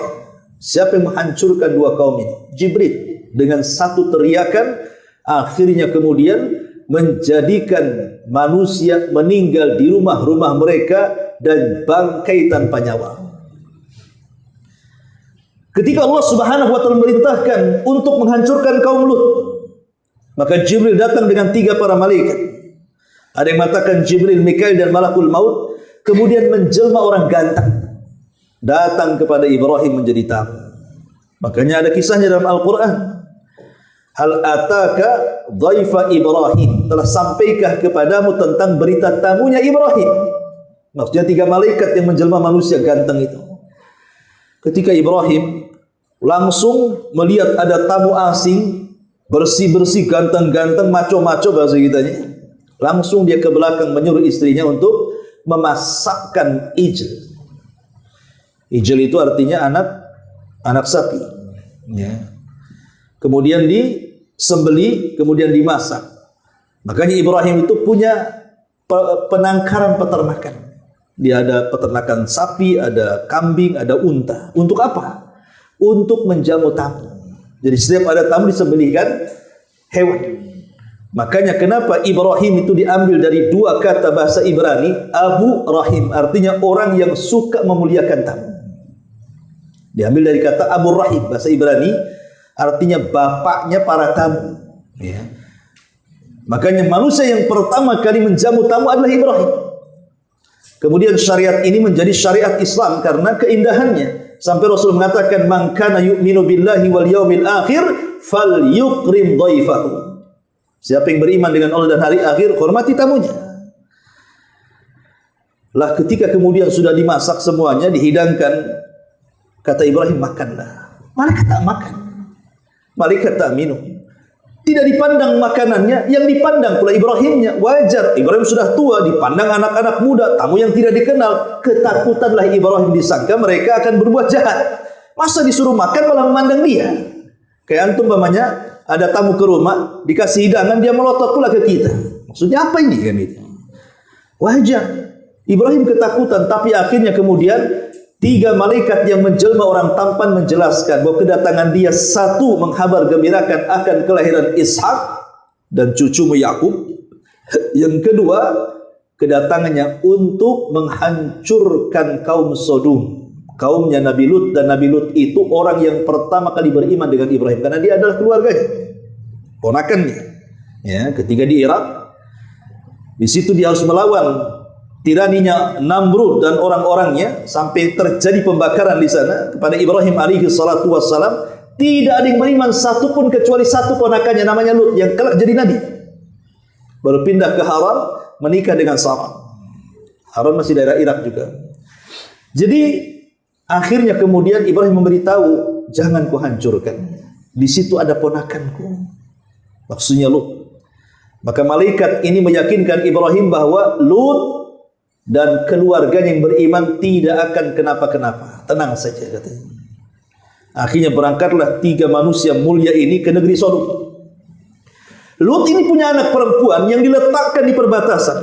siapa yang menghancurkan dua kaum ini? Jibril. Dengan satu teriakan, akhirnya kemudian menjadikan manusia meninggal di rumah-rumah mereka dan bangkai tanpa nyawa. Ketika Allah Subhanahu wa taala merintahkan untuk menghancurkan kaum Lut, maka Jibril datang dengan 3 para malaikat. Ada yang mengatakan Jibril, Mikail dan Malakul Maut, kemudian menjelma orang ganteng datang kepada Ibrahim menjadi tamu. Makanya ada kisahnya dalam Al-Qur'an. Hal ataka dhaifa Ibrahim, telah sampaikah kepadamu tentang berita tamunya Ibrahim? Maksudnya 3 malaikat yang menjelma manusia ganteng itu. Ketika Ibrahim langsung melihat ada tamu asing, bersih-bersih, ganteng-ganteng, maco-maco bahasa kitanya, langsung dia ke belakang menyuruh istrinya untuk memasakkan ijl. Ijl itu artinya anak sapi. Ya. Kemudian disembeli, kemudian dimasak. Makanya Ibrahim itu punya penangkaran peternakan. Dia ada peternakan sapi, ada kambing, ada unta. Untuk apa? Untuk menjamu tamu. Jadi setiap ada tamu disembelihkan hewan. Makanya kenapa Ibrahim itu diambil dari 2 kata bahasa Ibrani, Abu Rahim, artinya orang yang suka memuliakan tamu. Diambil dari kata Abu Rahim, bahasa Ibrani, artinya bapaknya para tamu. Ya. Makanya manusia yang pertama kali menjamu tamu adalah Ibrahim. Kemudian syariat ini menjadi syariat Islam karena keindahannya. Sampai Rasul mengatakan, "Man kana yu'minu billahi wal yaumil akhir falyukrim dhaifahu." Siapa yang beriman dengan Allah dan hari akhir, hormati tamunya. Lah ketika kemudian sudah dimasak semuanya, dihidangkan, kata Ibrahim, makanlah. Malaikat tak makan, malaikat tak minum. Tidak dipandang makanannya, yang dipandang pula Ibrahimnya. Wajar, Ibrahim sudah tua, dipandang anak-anak muda, tamu yang tidak dikenal. Ketakutanlah Ibrahim, disangka mereka akan berbuat jahat. Masa disuruh makan malah memandang dia. Kayak antum umpamanya ada tamu ke rumah, dikasih hidangan, dia melotot pula ke kita. Maksudnya apa ini kan itu? Wajar. Ibrahim ketakutan, tapi akhirnya kemudian 3 malaikat yang menjelma orang tampan menjelaskan bahwa kedatangan dia, 1, menghabar gembirakan akan kelahiran Ishak dan cucumu Yakub. Yang kedua, kedatangannya untuk menghancurkan kaum Sodom, kaumnya Nabi Lut. Dan Nabi Lut itu orang yang pertama kali beriman dengan Ibrahim karena dia adalah keluarganya, ponakannya. Ya, ketika di Irak, di situ dia harus melawan tiraninya Namrud dan orang-orangnya sampai terjadi pembakaran di sana. Kepada Ibrahim alaihi salatu wassalam tidak ada yang beriman satupun kecuali 1 ponakannya namanya Lut yang kelak jadi nabi. Baru pindah ke Haran, menikah dengan Sarah. Haran masih daerah Irak juga. Jadi akhirnya kemudian Ibrahim memberitahu, jangan ku hancurkan. Di situ ada ponakanku. Maksudnya Lut. Maka malaikat ini meyakinkan Ibrahim bahwa Lut dan keluarganya yang beriman tidak akan kenapa-kenapa. Tenang saja katanya. Akhirnya berangkatlah 3 manusia mulia ini ke negeri Sodom. Lut ini punya anak perempuan yang diletakkan di perbatasan.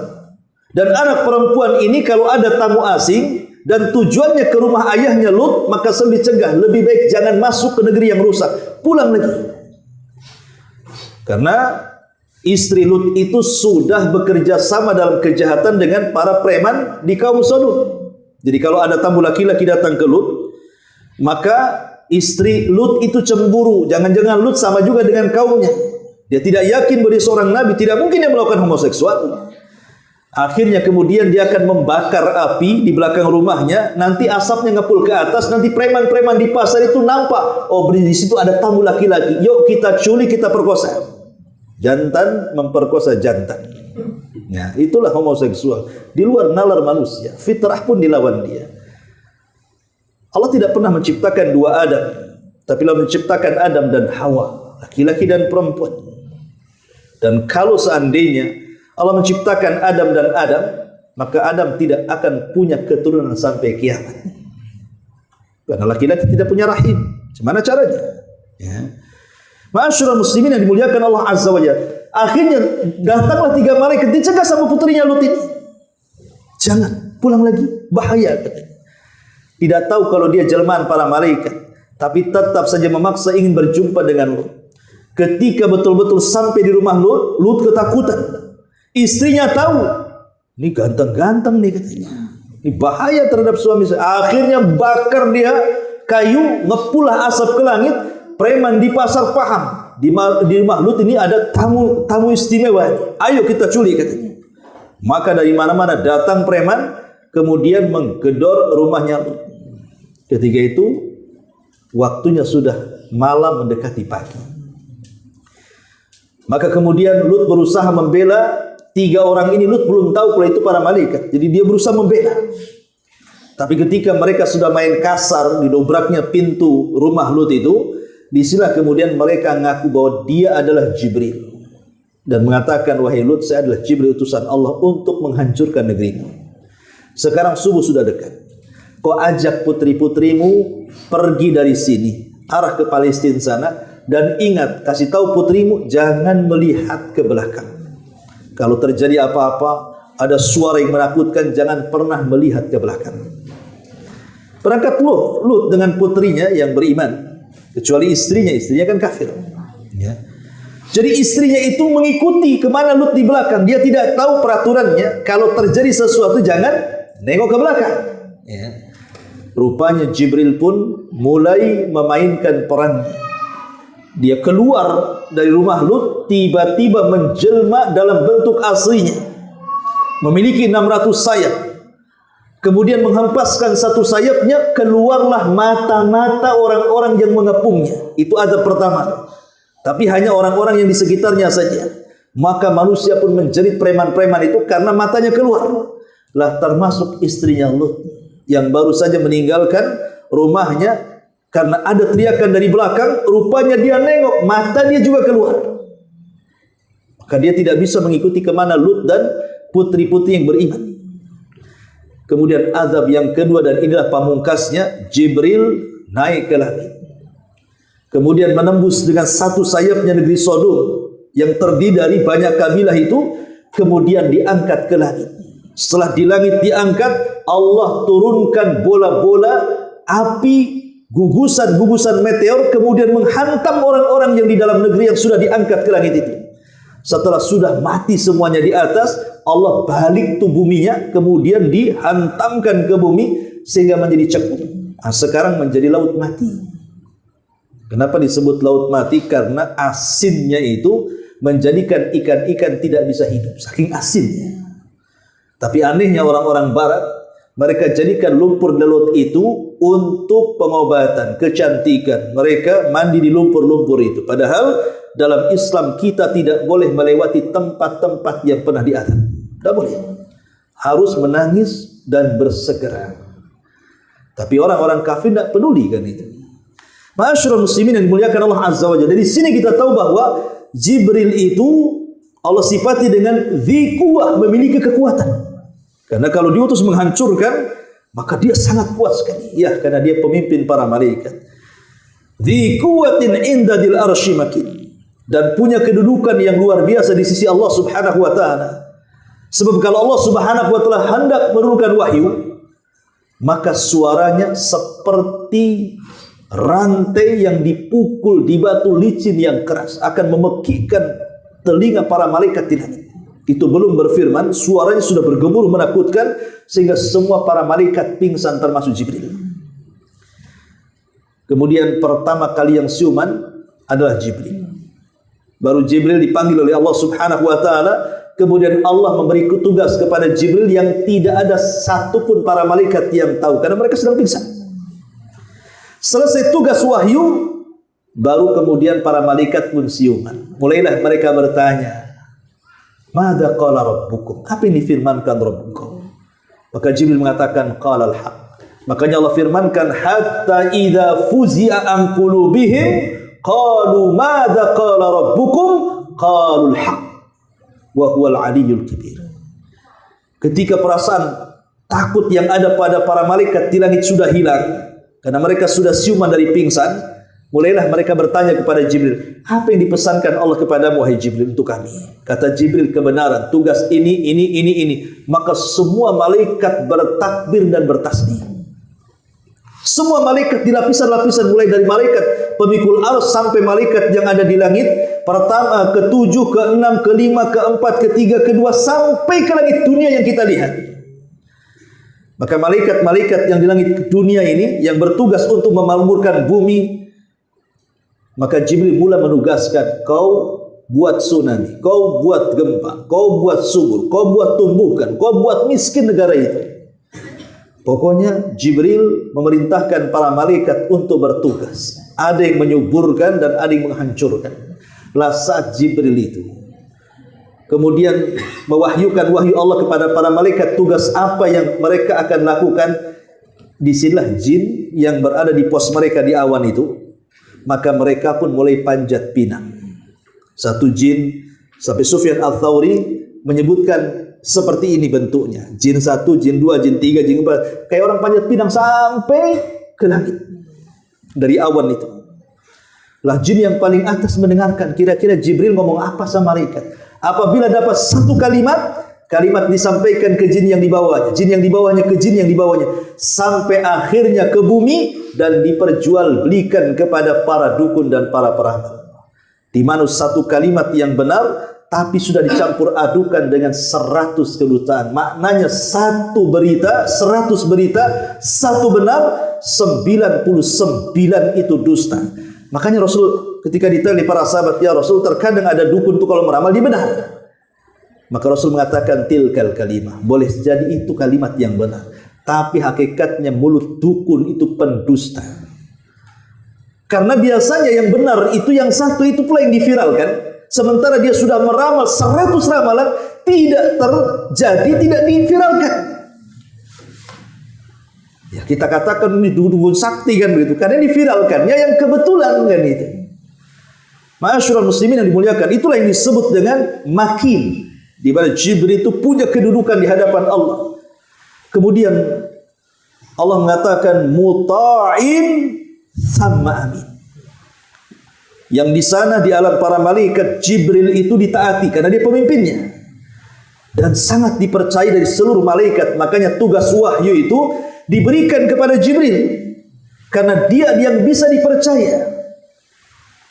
Dan anak perempuan ini kalau ada tamu asing dan tujuannya ke rumah ayahnya Lut, maka selalu dicegah, lebih baik jangan masuk ke negeri yang rusak, pulang lagi. Karena istri Lut itu sudah bekerja sama dalam kejahatan dengan para preman di kaum Sodom. Jadi kalau ada tamu laki-laki datang ke Lut, maka istri Lut itu cemburu. Jangan-jangan Lut sama juga dengan kaumnya. Dia tidak yakin bahwa dia seorang nabi, tidak mungkin dia melakukan homoseksual. Akhirnya kemudian dia akan membakar api di belakang rumahnya, nanti asapnya ngepul ke atas, nanti preman-preman di pasar itu nampak, oh di situ ada tamu laki-laki, yuk kita culik, kita perkosa. Jantan memperkosa jantan. Nah, itulah homoseksual. Di luar nalar manusia, fitrah pun dilawan dia. Allah tidak pernah menciptakan 2 Adam, tapi Allah menciptakan Adam dan Hawa, laki-laki dan perempuan. Dan kalau seandainya Allah menciptakan Adam dan Adam, maka Adam tidak akan punya keturunan sampai kiamat. Karena laki-laki tidak punya rahim. Gimana caranya? Ya. Ma'asyiral muslimin yang dimuliakan Allah Azza wa Jalla. Akhirnya datanglah 3 malaikat dicegah sama putrinya Lut ini. Jangan, pulang lagi, bahaya katanya. Tidak tahu kalau dia jelmaan para malaikat, tapi tetap saja memaksa ingin berjumpa dengan Lut. Ketika betul-betul sampai di rumah Lut, Lut ketakutan. Istrinya tahu, ini ganteng-ganteng nih katanya. Ini bahaya terhadap suami saya. Akhirnya bakar dia kayu, ngepulah asap ke langit. Preman di pasar paham, di rumah Lut ini ada tamu istimewa. Ayo kita culik katanya. Maka dari mana-mana datang preman, kemudian menggedor rumahnya Lut. Ketika itu waktunya sudah malam mendekati pagi. Maka kemudian Lut berusaha membela 3 orang ini. Lut belum tahu kalau itu para malaikat, jadi dia berusaha membela. Tapi ketika mereka sudah main kasar, didobraknya pintu rumah Lut itu, disinilah kemudian mereka ngaku bahwa dia adalah Jibril dan mengatakan, wahai Lut, saya adalah Jibril utusan Allah untuk menghancurkan negerimu. Sekarang subuh sudah dekat, kau ajak putri-putrimu pergi dari sini, arah ke Palestina sana, dan ingat, kasih tahu putrimu jangan melihat ke belakang. Kalau terjadi apa-apa, ada suara yang menakutkan, jangan pernah melihat ke belakang. Berangkat Lut dengan putrinya yang beriman, kecuali istrinya kan kafir. Ya. Jadi istrinya itu mengikuti kemana Lut di belakang. Dia tidak tahu peraturannya. Kalau terjadi sesuatu jangan nengok ke belakang. Ya. Rupanya Jibril pun mulai memainkan peran. Dia keluar dari rumah Lut, tiba-tiba menjelma dalam bentuk aslinya. Memiliki 600 sayap. Kemudian menghempaskan satu sayapnya, keluarlah mata-mata orang-orang yang mengepungnya. Itu azab pertama. Tapi hanya orang-orang yang di sekitarnya saja. Maka manusia pun menjerit preman-preman itu karena matanya keluar. Lah termasuk istrinya Lut yang baru saja meninggalkan rumahnya karena ada teriakan dari belakang. Rupanya dia nengok, mata dia juga keluar. Maka dia tidak bisa mengikuti kemana Lut dan putri-putri yang beriman. Kemudian azab yang kedua, dan inilah pamungkasnya, Jibril naik ke langit. Kemudian menembus dengan satu sayapnya negeri Sodom yang terdiri dari banyak kabilah itu, kemudian diangkat ke langit. Setelah di langit diangkat, Allah turunkan bola-bola api, gugusan-gugusan meteor, kemudian menghantam orang-orang yang di dalam negeri yang sudah diangkat ke langit itu. Setelah sudah mati semuanya di atas, Allah balik tuh buminya, kemudian dihantamkan ke bumi sehingga menjadi cekung. Nah, sekarang menjadi laut mati. Kenapa disebut laut mati? Karena asinnya itu menjadikan ikan-ikan tidak bisa hidup, saking asinnya. Tapi anehnya orang-orang barat, mereka jadikan lumpur di laut itu untuk pengobatan, kecantikan. Mereka mandi di lumpur-lumpur itu. Padahal dalam Islam kita tidak boleh melewati tempat-tempat yang pernah diazab. Tidak boleh. Harus menangis dan bersegera. Tapi orang-orang kafir tidak peduli kan itu. Ma'asyiral muslimin yang dimuliakan Allah Azza wa Jalla. Dari sini kita tahu bahwa Jibril itu Allah sifati dengan dzi quwwah, memiliki kekuatan. Karena kalau diutus menghancurkan, maka dia sangat kuat sekali. Ya, karena dia pemimpin para malaikat. Dzi quwwatin inda dil arsy makin. Dan punya kedudukan yang luar biasa di sisi Allah Subhanahu wa taala. Sebab kalau Allah Subhanahu wa taala hendak menurunkan wahyu, maka suaranya seperti rantai yang dipukul di batu licin yang keras, akan memekikkan telinga para malaikat di langit. Itu belum berfirman, suaranya sudah bergemuruh menakutkan sehingga semua para malaikat pingsan termasuk Jibril. Kemudian pertama kali yang siuman adalah Jibril. Baru Jibril dipanggil oleh Allah Subhanahu wa taala, kemudian Allah memberi tugas kepada Jibril yang tidak ada satupun para malaikat yang tahu karena mereka sedang pingsan. Selesai tugas wahyu, baru kemudian para malaikat pun siuman. Mulailah mereka bertanya, "Madza qala rabbukum?" Apa yang difirmankan Rabbukum? Maka Jibril mengatakan, "Qala al-haq." Makanya Allah firmankan, "Hatta idza fuzi'a an qulubihim qalu madza qala rabbukum?" Qalu al-haq wa huwal aliyyul kabir. Ketika perasaan takut yang ada pada para malaikat di langit sudah hilang, karena mereka sudah siuman dari pingsan, mulailah mereka bertanya kepada Jibril, "Apa yang dipesankan Allah kepadamu, wahai Jibril, untuk kami?" Kata Jibril, "Kebenaran, tugas ini. Maka semua malaikat bertakbir dan bertasbih. Semua malaikat di lapisan-lapisan, mulai dari malaikat pemikul arsy sampai malaikat yang ada di langit, pertama, ketujuh, keenam, kelima, keempat, ketiga, kedua, sampai ke langit dunia yang kita lihat. Maka malaikat-malaikat yang di langit dunia ini yang bertugas untuk memakmurkan bumi, maka Jibril mula menugaskan, "Kau buat tsunami, kau buat gempa, kau buat subur, kau buat tumbuhkan, kau buat miskin negara itu." Pokoknya Jibril memerintahkan para malaikat untuk bertugas. Ada yang menyuburkan dan ada yang menghancurkan. Lah saat Jibril itu kemudian mewahyukan wahyu Allah kepada para malaikat tugas apa yang mereka akan lakukan, disinilah jin yang berada di pos mereka di awan itu, maka mereka pun mulai panjat pinang. Satu jin, sampai Sufyan Ats-Tsauri menyebutkan seperti ini bentuknya. Jin 1, jin 2, jin 3, jin 4. Kayak orang panjat pinang sampai ke langit. Dari awan itu. Lah jin yang paling atas mendengarkan kira-kira Jibril ngomong apa sama malaikat. Apabila dapat satu kalimat, kalimat disampaikan ke jin yang di bawahnya, jin yang di bawahnya ke jin yang di bawahnya, sampai akhirnya ke bumi dan diperjualbelikan kepada para dukun dan para peramal. Di mana satu kalimat yang benar tapi sudah dicampur adukan dengan 100 kedustaan. Maknanya satu berita, 100 berita, satu benar, 99 itu dusta. Makanya Rasul ketika ditanya para sahabat, "Ya Rasul, terkadang ada dukun itu kalau meramal dia benar." Maka Rasul mengatakan, "Tilkal kalimah." Boleh jadi itu kalimat yang benar, tapi hakikatnya mulut dukun itu pendusta. Karena biasanya yang benar itu yang satu itu pula yang diviralkan. Sementara dia sudah meramal 100 ramalan, tidak terjadi, tidak diviralkan. Ya kita katakan ini dukun sakti kan begitu, karena diviralkannya yang kebetulan kan itu. Ma'asyiral muslimin yang dimuliakan, itulah yang disebut dengan makin, di mana Jibril itu punya kedudukan di hadapan Allah. Kemudian Allah mengatakan muta'in sama amin. Yang di sana di alam para malaikat, Jibril itu ditaati karena dia pemimpinnya dan sangat dipercaya dari seluruh malaikat. Makanya tugas wahyu itu diberikan kepada Jibril karena dia yang bisa dipercaya.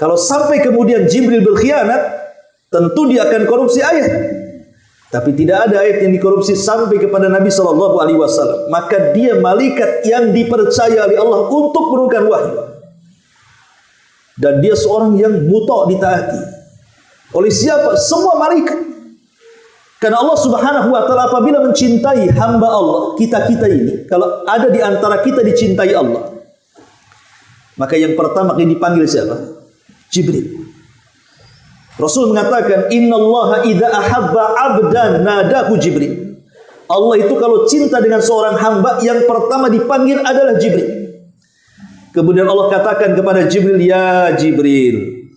Kalau sampai kemudian Jibril berkhianat, tentu dia akan korupsi ayat. Tapi tidak ada ayat yang dikorupsi sampai kepada Nabi SAW. Maka dia malaikat yang dipercaya oleh Allah untuk menurunkan wahyu. Dan dia seorang yang muta' ditaati. Oleh siapa? Semua malaikat. Karena Allah Subhanahu wa taala apabila mencintai hamba Allah, kita-kita ini, kalau ada di antara kita dicintai Allah, maka yang pertama yang dipanggil siapa? Jibril. Rasul mengatakan, "Innallaha idza ahabba 'abdan nadahu Jibril." Allah itu kalau cinta dengan seorang hamba, yang pertama dipanggil adalah Jibril. Kemudian Allah katakan kepada Jibril, ya Jibril,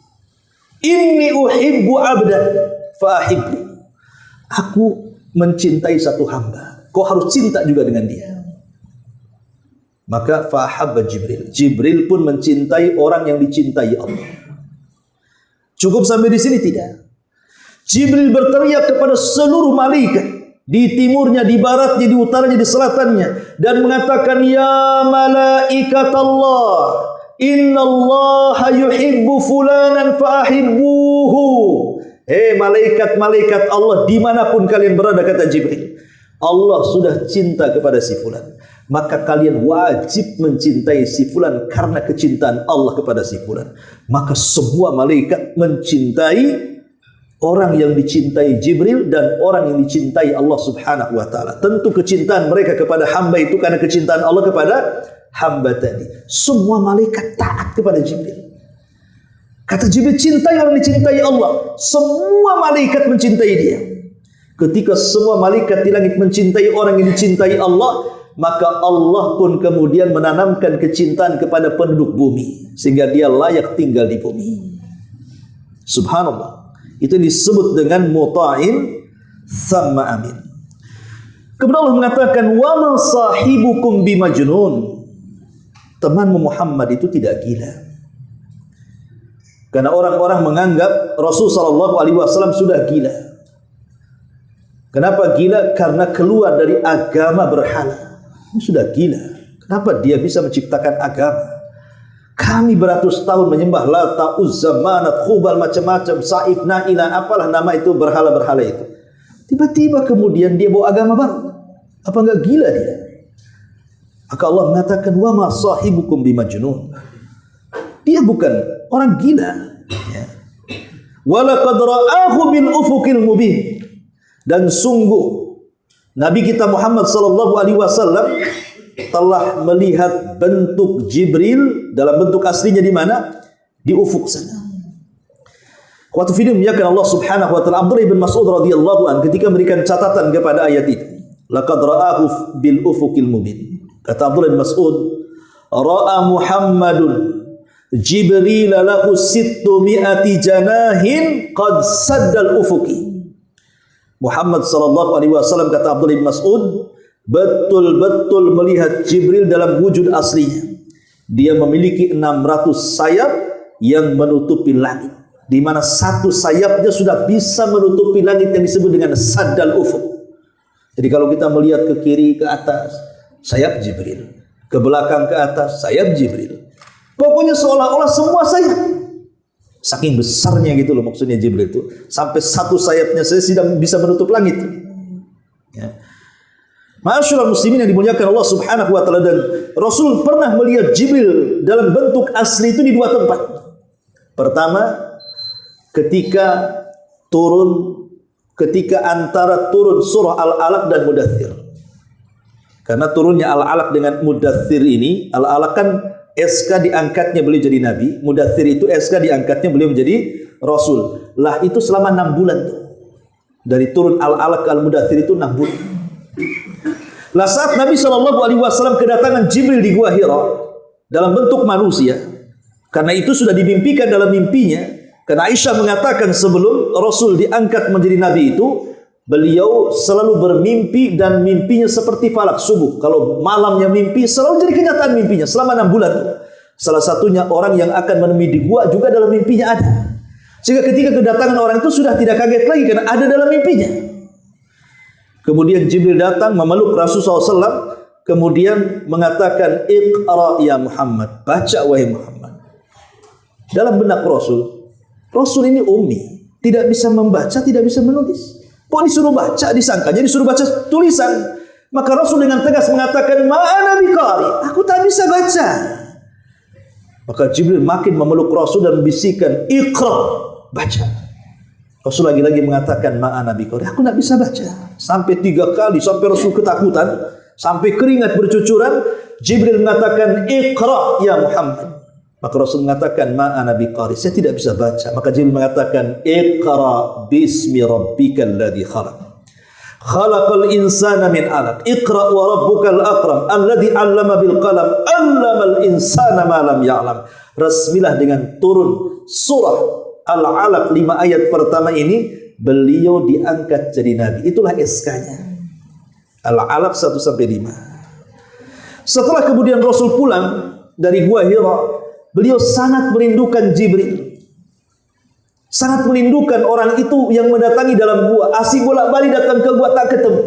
inni uhibbu abdan fa'ahibbu. Aku mencintai satu hamba, kau harus cinta juga dengan dia. Maka fa'ahabba Jibril. Jibril pun mencintai orang yang dicintai Allah. Cukup sampai di sini tidak? Jibril berteriak kepada seluruh malaikat di timurnya, di baratnya, di utaranya, di selatannya, dan mengatakan, ya malaikat Allah, innallaha yuhibbu fulanan fa'ahibbuhu. Malaikat-malaikat Allah dimanapun kalian berada, kata Jibril, Allah sudah cinta kepada si fulan, maka kalian wajib mencintai si fulan karena kecintaan Allah kepada si fulan. Maka semua malaikat mencintai orang yang dicintai Jibril dan orang yang dicintai Allah Subhanahu wa taala. Tentu kecintaan mereka kepada hamba itu karena kecintaan Allah kepada hamba tadi. Semua malaikat taat kepada Jibril. Kata Jibril, cintai orang dicintai Allah. Semua malaikat mencintai dia. Ketika semua malaikat di langit mencintai orang yang dicintai Allah, maka Allah pun kemudian menanamkan kecintaan kepada penduduk bumi sehingga dia layak tinggal di bumi. Subhanallah. Itu disebut dengan muta'in thumma amin. Kemudian Allah mengatakan, wa ma sahibukum bimajnun. Temanmu Muhammad itu tidak gila. Karena orang-orang menganggap Rasul sallallahu alaihi wasallam sudah gila. Kenapa gila? Karena keluar dari agama berhala. Ini sudah gila. Kenapa dia bisa menciptakan agama? Kami beratus tahun menyembah Lata, Uzza, Manat, Khubal, macam-macam, Saif, Na'ilah, apalah nama itu, berhala-berhala itu. Tiba-tiba kemudian dia bawa agama baru. Apa enggak gila dia? Maka Allah mengatakan, wa ma sahibukum bimajnun. Dia bukan orang gila. Ya. Wa laqad ra'ahu bil ufuqil mubin. Dan sungguh Nabi kita Muhammad sallallahu alaihi wasallam telah melihat bentuk Jibril dalam bentuk aslinya di mana? Di ufuk sana. Waktu video memuliakan Allah Subhanahu wa taala, Abdullah bin Mas'ud radhiyallahu anhu ketika memberikan catatan kepada ayat itu, laqad ra'ahu bil ufuqil mubin. Kata Abdullah bin Mas'ud, ra'a Muhammadun Jibril lahu 600 janahin qad saddal ufuqi. Muhammad sallallahu alaihi wasallam, kata Abdullah bin Mas'ud, betul-betul melihat Jibril dalam wujud aslinya. Dia memiliki 600 sayap yang menutupi langit, di mana satu sayapnya sudah bisa menutupi langit yang disebut dengan saddal ufuk. Jadi kalau kita melihat ke kiri, ke atas, sayap Jibril, ke belakang, ke atas, sayap Jibril. Pokoknya seolah-olah semua sayap. Saking besarnya gitu loh maksudnya Jibril itu, sampai satu sayapnya saya sudah bisa menutup langit. Ya. Ma'asyiral muslimin yang dimuliakan Allah Subhanahu wa taala, dan Rasul pernah melihat Jibril dalam bentuk asli itu di dua tempat. Pertama, ketika antara turun surah Al-Alaq dan Mudaththir. Karena turunnya Al-Alaq dengan Mudaththir ini, Al-Alaq kan SK diangkatnya beliau jadi nabi, Mudaththir itu SK diangkatnya beliau menjadi Rasul. Lah itu selama 6 bulan tuh. Dari turun Al-Alaq ke Al-Mudaththir itu 6 bulan. Lah saat Nabi SAW kedatangan Jibril di Gua Hira dalam bentuk manusia, karena itu sudah dimimpikan dalam mimpinya. Karena Aisyah mengatakan sebelum Rasul diangkat menjadi Nabi itu, beliau selalu bermimpi dan mimpinya seperti falak subuh. Kalau malamnya mimpi, selalu jadi kenyataan mimpinya selama 6 bulan. Salah satunya orang yang akan menemui di gua juga dalam mimpinya ada. Sehingga ketika kedatangan orang itu sudah tidak kaget lagi karena ada dalam mimpinya. Kemudian Jibril datang memeluk Rasulullah SAW, kemudian mengatakan, Iqra ya Muhammad, baca wahai Muhammad. Dalam benak Rasul ini ummi, tidak bisa membaca, tidak bisa menulis. Kok disuruh baca, disangkanya disuruh baca tulisan. Maka Rasul dengan tegas mengatakan, ma'ana biqari, aku tak bisa baca. Maka Jibril makin memeluk Rasul dan membisikkan, Iqra, baca. Rasul lagi-lagi mengatakan, ma'ana biqari, aku tak bisa baca. Sampai 3 kali, sampai Rasul ketakutan, sampai keringat bercucuran. Jibril mengatakan, Iqra ya Muhammad. Maka Rasul mengatakan, ma'ana biqari, saya tidak bisa baca. Maka Jibril mengatakan, Iqra bismi rabbikal ladzi khalaq. Khalaqal insana min 'alaq. Iqra wa rabbukal akram alladzi 'allama bil qalam 'allamal insana ma lam ya'lam. Resmilah dengan turun surah Al-Alaq 5 ayat pertama ini, beliau diangkat jadi nabi. Itulah SK-nya. Al-Alaq 1 sampai 5. Setelah kemudian Rasul pulang dari Gua Hira, beliau sangat merindukan Jibril. Sangat merindukan orang itu yang mendatangi dalam gua. Asik bolak-balik datang ke gua, tak ketemu.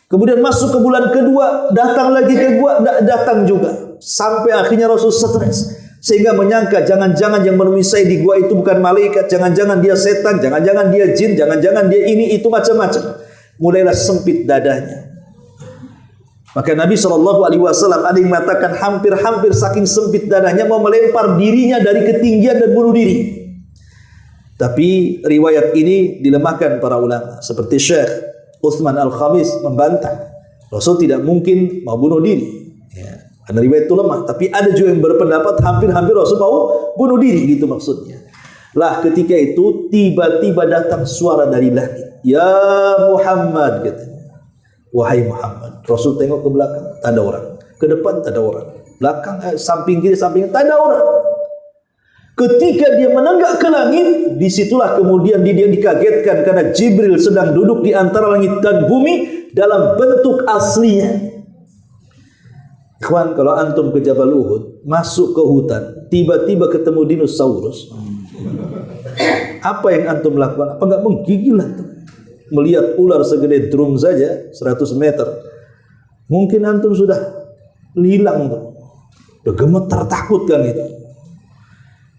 Kemudian masuk ke bulan kedua, datang lagi ke gua, datang juga. Sampai akhirnya Rasul stres, sehingga menyangka jangan-jangan yang menemui saya di gua itu bukan malaikat, jangan-jangan dia setan, jangan-jangan dia jin, jangan-jangan dia ini itu macam-macam. Mulailah sempit dadanya. Maka Nabi SAW ada yang mengatakan hampir-hampir saking sempit dadanya mau melempar dirinya dari ketinggian dan bunuh diri. Tapi riwayat ini dilemahkan para ulama, seperti Syekh Utsman Al-Khamis membantah Rasul tidak mungkin mau bunuh diri. Ya, karena riwayat itu lemah. Tapi ada juga yang berpendapat hampir-hampir Rasul mau bunuh diri, gitu maksudnya. Lah ketika itu tiba-tiba datang suara dari langit, ya Muhammad, katanya. Wahai Muhammad. Rasul tengok ke belakang, tak ada orang. Ke depan tak ada orang. Belakang, samping kiri, samping, tak ada orang. Ketika dia menenggak ke langit, disitulah kemudian dia dikagetkan karena Jibril sedang duduk di antara langit dan bumi dalam bentuk aslinya. Ikhwan, kalau antum ke Jabal Uhud, masuk ke hutan, tiba-tiba ketemu dinosaurus, apa yang antum lakukan? Apa enggak menggigil antum? Melihat ular segede drum saja 100 meter, mungkin antum sudah hilang tuh. Udah gemetar, takut kan itu.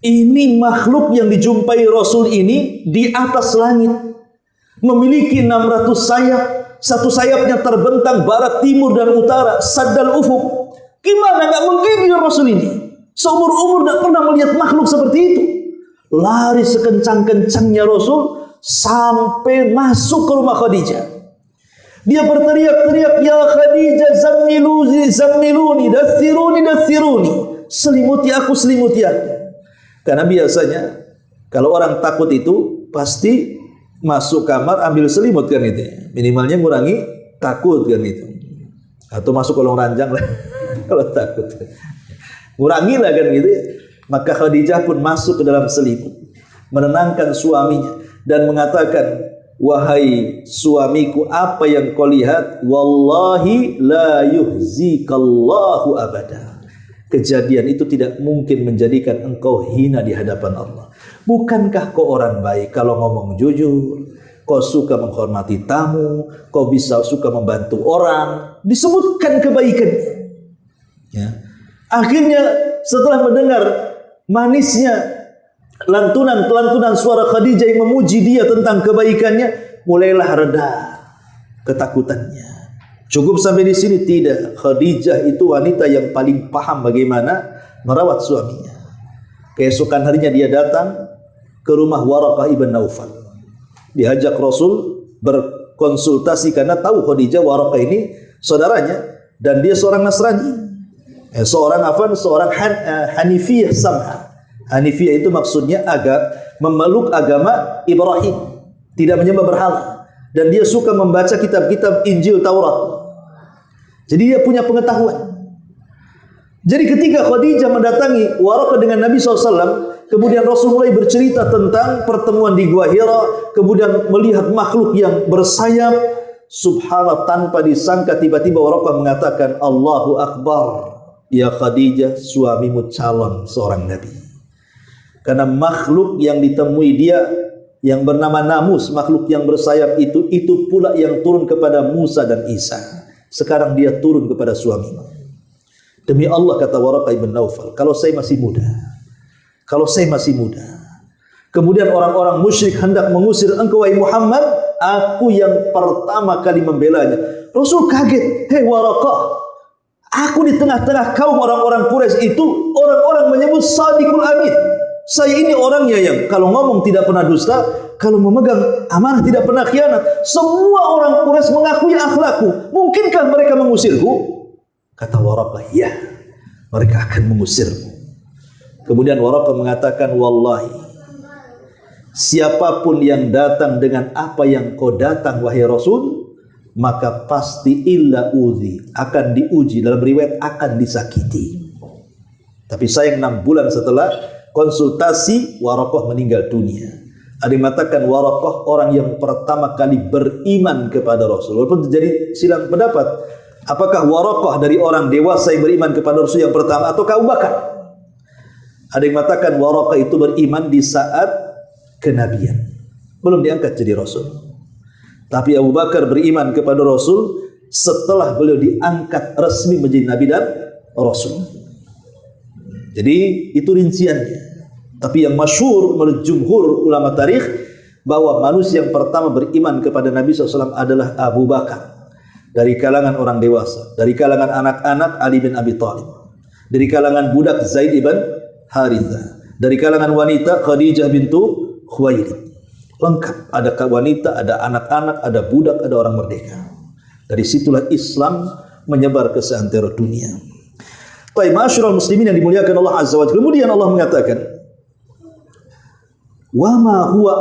Ini makhluk yang dijumpai Rasul ini di atas langit, memiliki 600 sayap, satu sayapnya terbentang barat, timur dan utara, saddal ufuk. Gimana nggak menggigil Rasul ini? Seumur-umur tidak pernah melihat makhluk seperti itu. Lari sekencang-kencangnya Rasul sampai masuk ke rumah Khadijah. Dia berteriak-teriak, ya Khadijah, zammiluni, dathiruni, selimuti aku, selimuti aku. Karena biasanya kalau orang takut itu pasti masuk kamar ambil selimut kan itu. Minimalnya ngurangi takut kan itu. Atau masuk kolong ranjang lah kalau takut. Ngurangilah kan gitu. Maka Khadijah pun masuk ke dalam selimut, menenangkan suaminya dan mengatakan, wahai suamiku, apa yang kau lihat? Wallahi la yuhzikallahu abada. Kejadian itu tidak mungkin menjadikan engkau hina di hadapan Allah. Bukankah kau orang baik kalau ngomong jujur, kau suka menghormati tamu, kau bisa suka membantu orang, disebutkan kebaikannya. Ya. Akhirnya setelah mendengar manisnya lantunan suara Khadijah yang memuji dia tentang kebaikannya, mulailah reda ketakutannya. Cukup sampai di sini? Tidak. Khadijah itu wanita yang paling paham bagaimana merawat suaminya. Keesokan harinya dia datang ke rumah Waraqah ibn Naufal. Diajak Rasul berkonsultasi karena tahu Khadijah, Waraqah ini saudaranya dan dia seorang Nasrani. Seorang Hanifiyah samha. Hanifiyah itu maksudnya memeluk agama Ibrahim, tidak menyembah berhala, dan dia suka membaca kitab-kitab Injil, Taurat. Jadi dia punya pengetahuan. Jadi ketika Khadijah mendatangi Waraqah dengan Nabi SAW, kemudian Rasul mulai bercerita tentang pertemuan di Gua Hira, kemudian melihat makhluk yang bersayap. Subhanallah, tanpa disangka tiba-tiba Waraqah mengatakan, Allahu Akbar, ya Khadijah, suamimu calon seorang Nabi. Karena makhluk yang ditemui dia yang bernama Namus, makhluk yang bersayap itu pula yang turun kepada Musa dan Isa. Sekarang dia turun kepada suamimu. Demi Allah, kata Waraqah ibn Naufal, kalau saya masih muda, kemudian orang-orang musyrik hendak mengusir engkau wahai Muhammad, aku yang pertama kali membelanya. Rasul kaget, hei Waraqah, aku di tengah-tengah kaum orang-orang Quraisy itu, orang-orang menyebut Sadiqul Amin. Saya ini orangnya yang kalau ngomong tidak pernah dusta, kalau memegang amanah tidak pernah khianat. Semua orang Quraisy mengakui akhlakku. Mungkinkah mereka mengusirku? Kata Waraqah, ya, mereka akan mengusirmu. Kemudian Waraqah mengatakan, wallahi, siapapun yang datang dengan apa yang kau datang wahai Rasul, maka pasti illa udzi, akan diuji, dalam riwayat akan disakiti. Tapi sayang 6 bulan setelah konsultasi Waraqah meninggal dunia. Ada yang mengatakan Waraqah orang yang pertama kali beriman kepada Rasul. Walaupun terjadi silang pendapat, apakah Waraqah dari orang dewasa yang beriman kepada Rasul yang pertama ataukah Abu Bakar? Ada yang mengatakan Waraqah itu beriman di saat kenabian, belum diangkat jadi Rasul. Tapi Abu Bakar beriman kepada Rasul setelah beliau diangkat resmi menjadi Nabi dan Rasul. Jadi itu rinciannya. Tapi yang masyhur menurut jumhur ulama tarikh bahwa manusia yang pertama beriman kepada Nabi SAW adalah Abu Bakar. Dari kalangan orang dewasa, dari kalangan anak-anak Ali bin Abi Thalib, dari kalangan budak Zaid ibn Harithah, dari kalangan wanita Khadijah bintu Khuwailid. Lengkap, ada wanita, ada anak-anak, ada budak, ada orang merdeka. Dari situlah Islam menyebar ke seantero dunia. Baik, ma'asyiral muslimin yang dimuliakan Allah Azza wa Jalla. Kemudian Allah mengatakan, wa ma huwa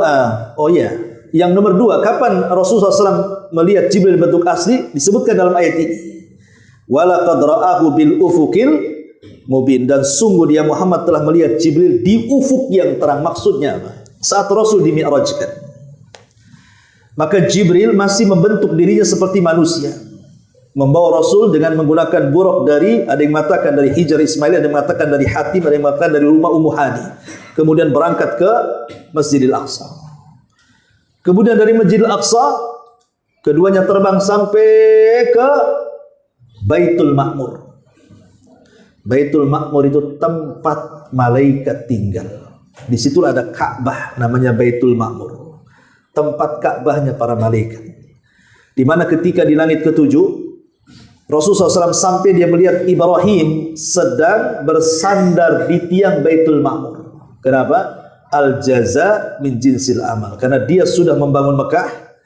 yang nomor 2, kapan Rasulullah SAW melihat Jibril bentuk asli? Disebutkan dalam ayat ini, walaqad ra'ahu bil ufukil mubin, dan sungguh dia Muhammad telah melihat Jibril di ufuk yang terang. Maksudnya apa? Saat Rasul dimi'rajkan, maka Jibril masih membentuk dirinya seperti manusia, membawa Rasul dengan menggunakan buruk dari, ada yang mengatakan dari Hijar Ismail, ada yang mengatakan dari Hatim, ada yang mengatakan dari rumah Ummu Hani. Kemudian berangkat ke Masjidil Aqsa. Kemudian dari Masjidil Aqsa, keduanya terbang sampai ke Baitul Ma'mur. Baitul Ma'mur itu tempat malaikat tinggal. Di situ ada Ka'bah, namanya Baitul Ma'mur. Tempat Ka'bahnya para malaikat. Di mana ketika di langit ketujuh, Rasulullah SAW sampai dia melihat Ibrahim sedang bersandar di tiang Baitul Ma'mur. Kenapa? Al-jaza min jinsil amal. Karena dia sudah membangun Mekah,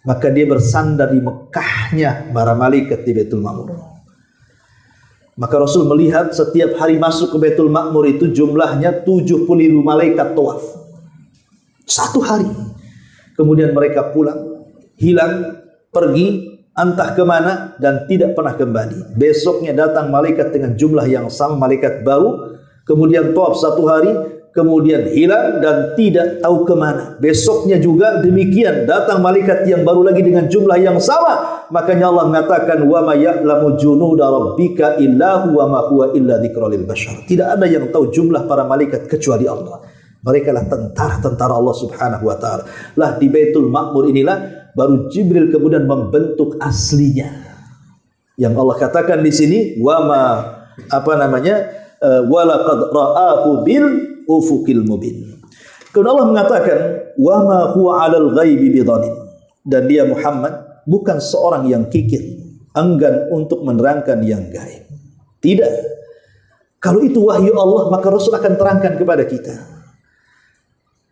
maka dia bersandar di Mekahnya para malaikat di Baitul Ma'mur. Maka Rasul melihat setiap hari masuk ke Baitul Ma'mur itu jumlahnya 70.000 malaikat tawaf. Satu hari. Kemudian mereka pulang, hilang, pergi, entah kemana, dan tidak pernah kembali. Besoknya datang malaikat dengan jumlah yang sama, malaikat baru. Kemudian tawaf satu hari, kemudian hilang dan tidak tahu kemana. Besoknya juga demikian, datang malaikat yang baru lagi dengan jumlah yang sama. Makanya Allah mengatakan, wa ma ya'lamu junuda rabbika illa huwa ma huwa illa dzikra lil bashar. Tidak ada yang tahu jumlah para malaikat kecuali Allah. Mereka lah tentara-tentara Allah Subhanahu wa taala. Lah di Baitul Ma'mur inilah baru Jibril kemudian membentuk aslinya. Yang Allah katakan di sini, wa ma walaqad ra'ahu bil ufukil mubin. Kemudian Allah mengatakan, wa ma huwa 'alal ghaibi bidhanin, dan dia Muhammad bukan seorang yang kikir, enggan untuk menerangkan yang gaib. Tidak. Kalau itu wahyu Allah, maka Rasul akan terangkan kepada kita.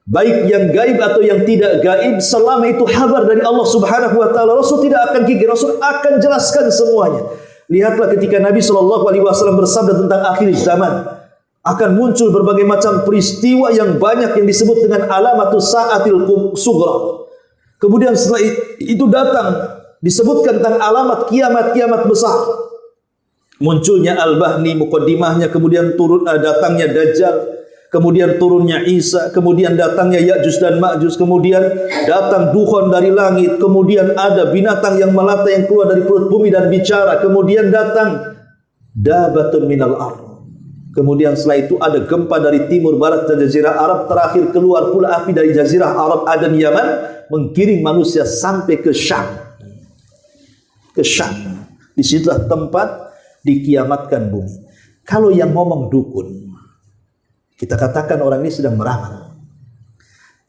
Baik yang gaib atau yang tidak gaib, selama itu kabar dari Allah Subhanahu wa taala, Rasul tidak akan kikir, Rasul akan jelaskan semuanya. Lihatlah ketika Nabi SAW bersabda tentang akhir zaman, akan muncul berbagai macam peristiwa yang banyak yang disebut dengan alamatus sa'atil sughra. Kemudian setelah itu datang disebutkan tentang alamat kiamat-kiamat besar. Munculnya Al-Bahni muqaddimahnya, kemudian datangnya Dajjal, kemudian turunnya Isa, kemudian datangnya Ya'juj dan Ma'juj, kemudian datang dukhon dari langit, kemudian ada binatang yang melata yang keluar dari perut bumi dan bicara, kemudian datang dabatun minal ardh. Kemudian setelah itu ada gempa dari timur, barat dan jazirah Arab, terakhir keluar pula api dari jazirah Arab, Aden, Yaman, menggiring manusia sampai ke Syam. Ke Syam. Disitulah tempat dikiamatkan bumi. Kalau yang ngomong dukun, kita katakan orang ini sedang meramal.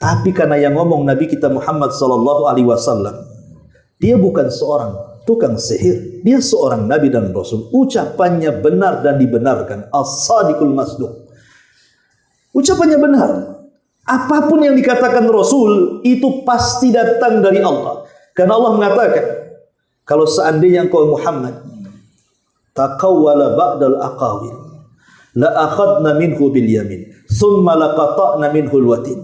Tapi karena yang ngomong Nabi kita Muhammad SAW, dia bukan seorang tukang sihir, dia seorang Nabi dan Rasul. Ucapannya benar dan dibenarkan. As-sadiqul masduq. Ucapannya benar. Apapun yang dikatakan Rasul itu pasti datang dari Allah. Karena Allah mengatakan, kalau seandainya engkau Muhammad taqawwala ba'dal aqawil la akhadna minhu bil yamin thumma laqata'na minhu al watin.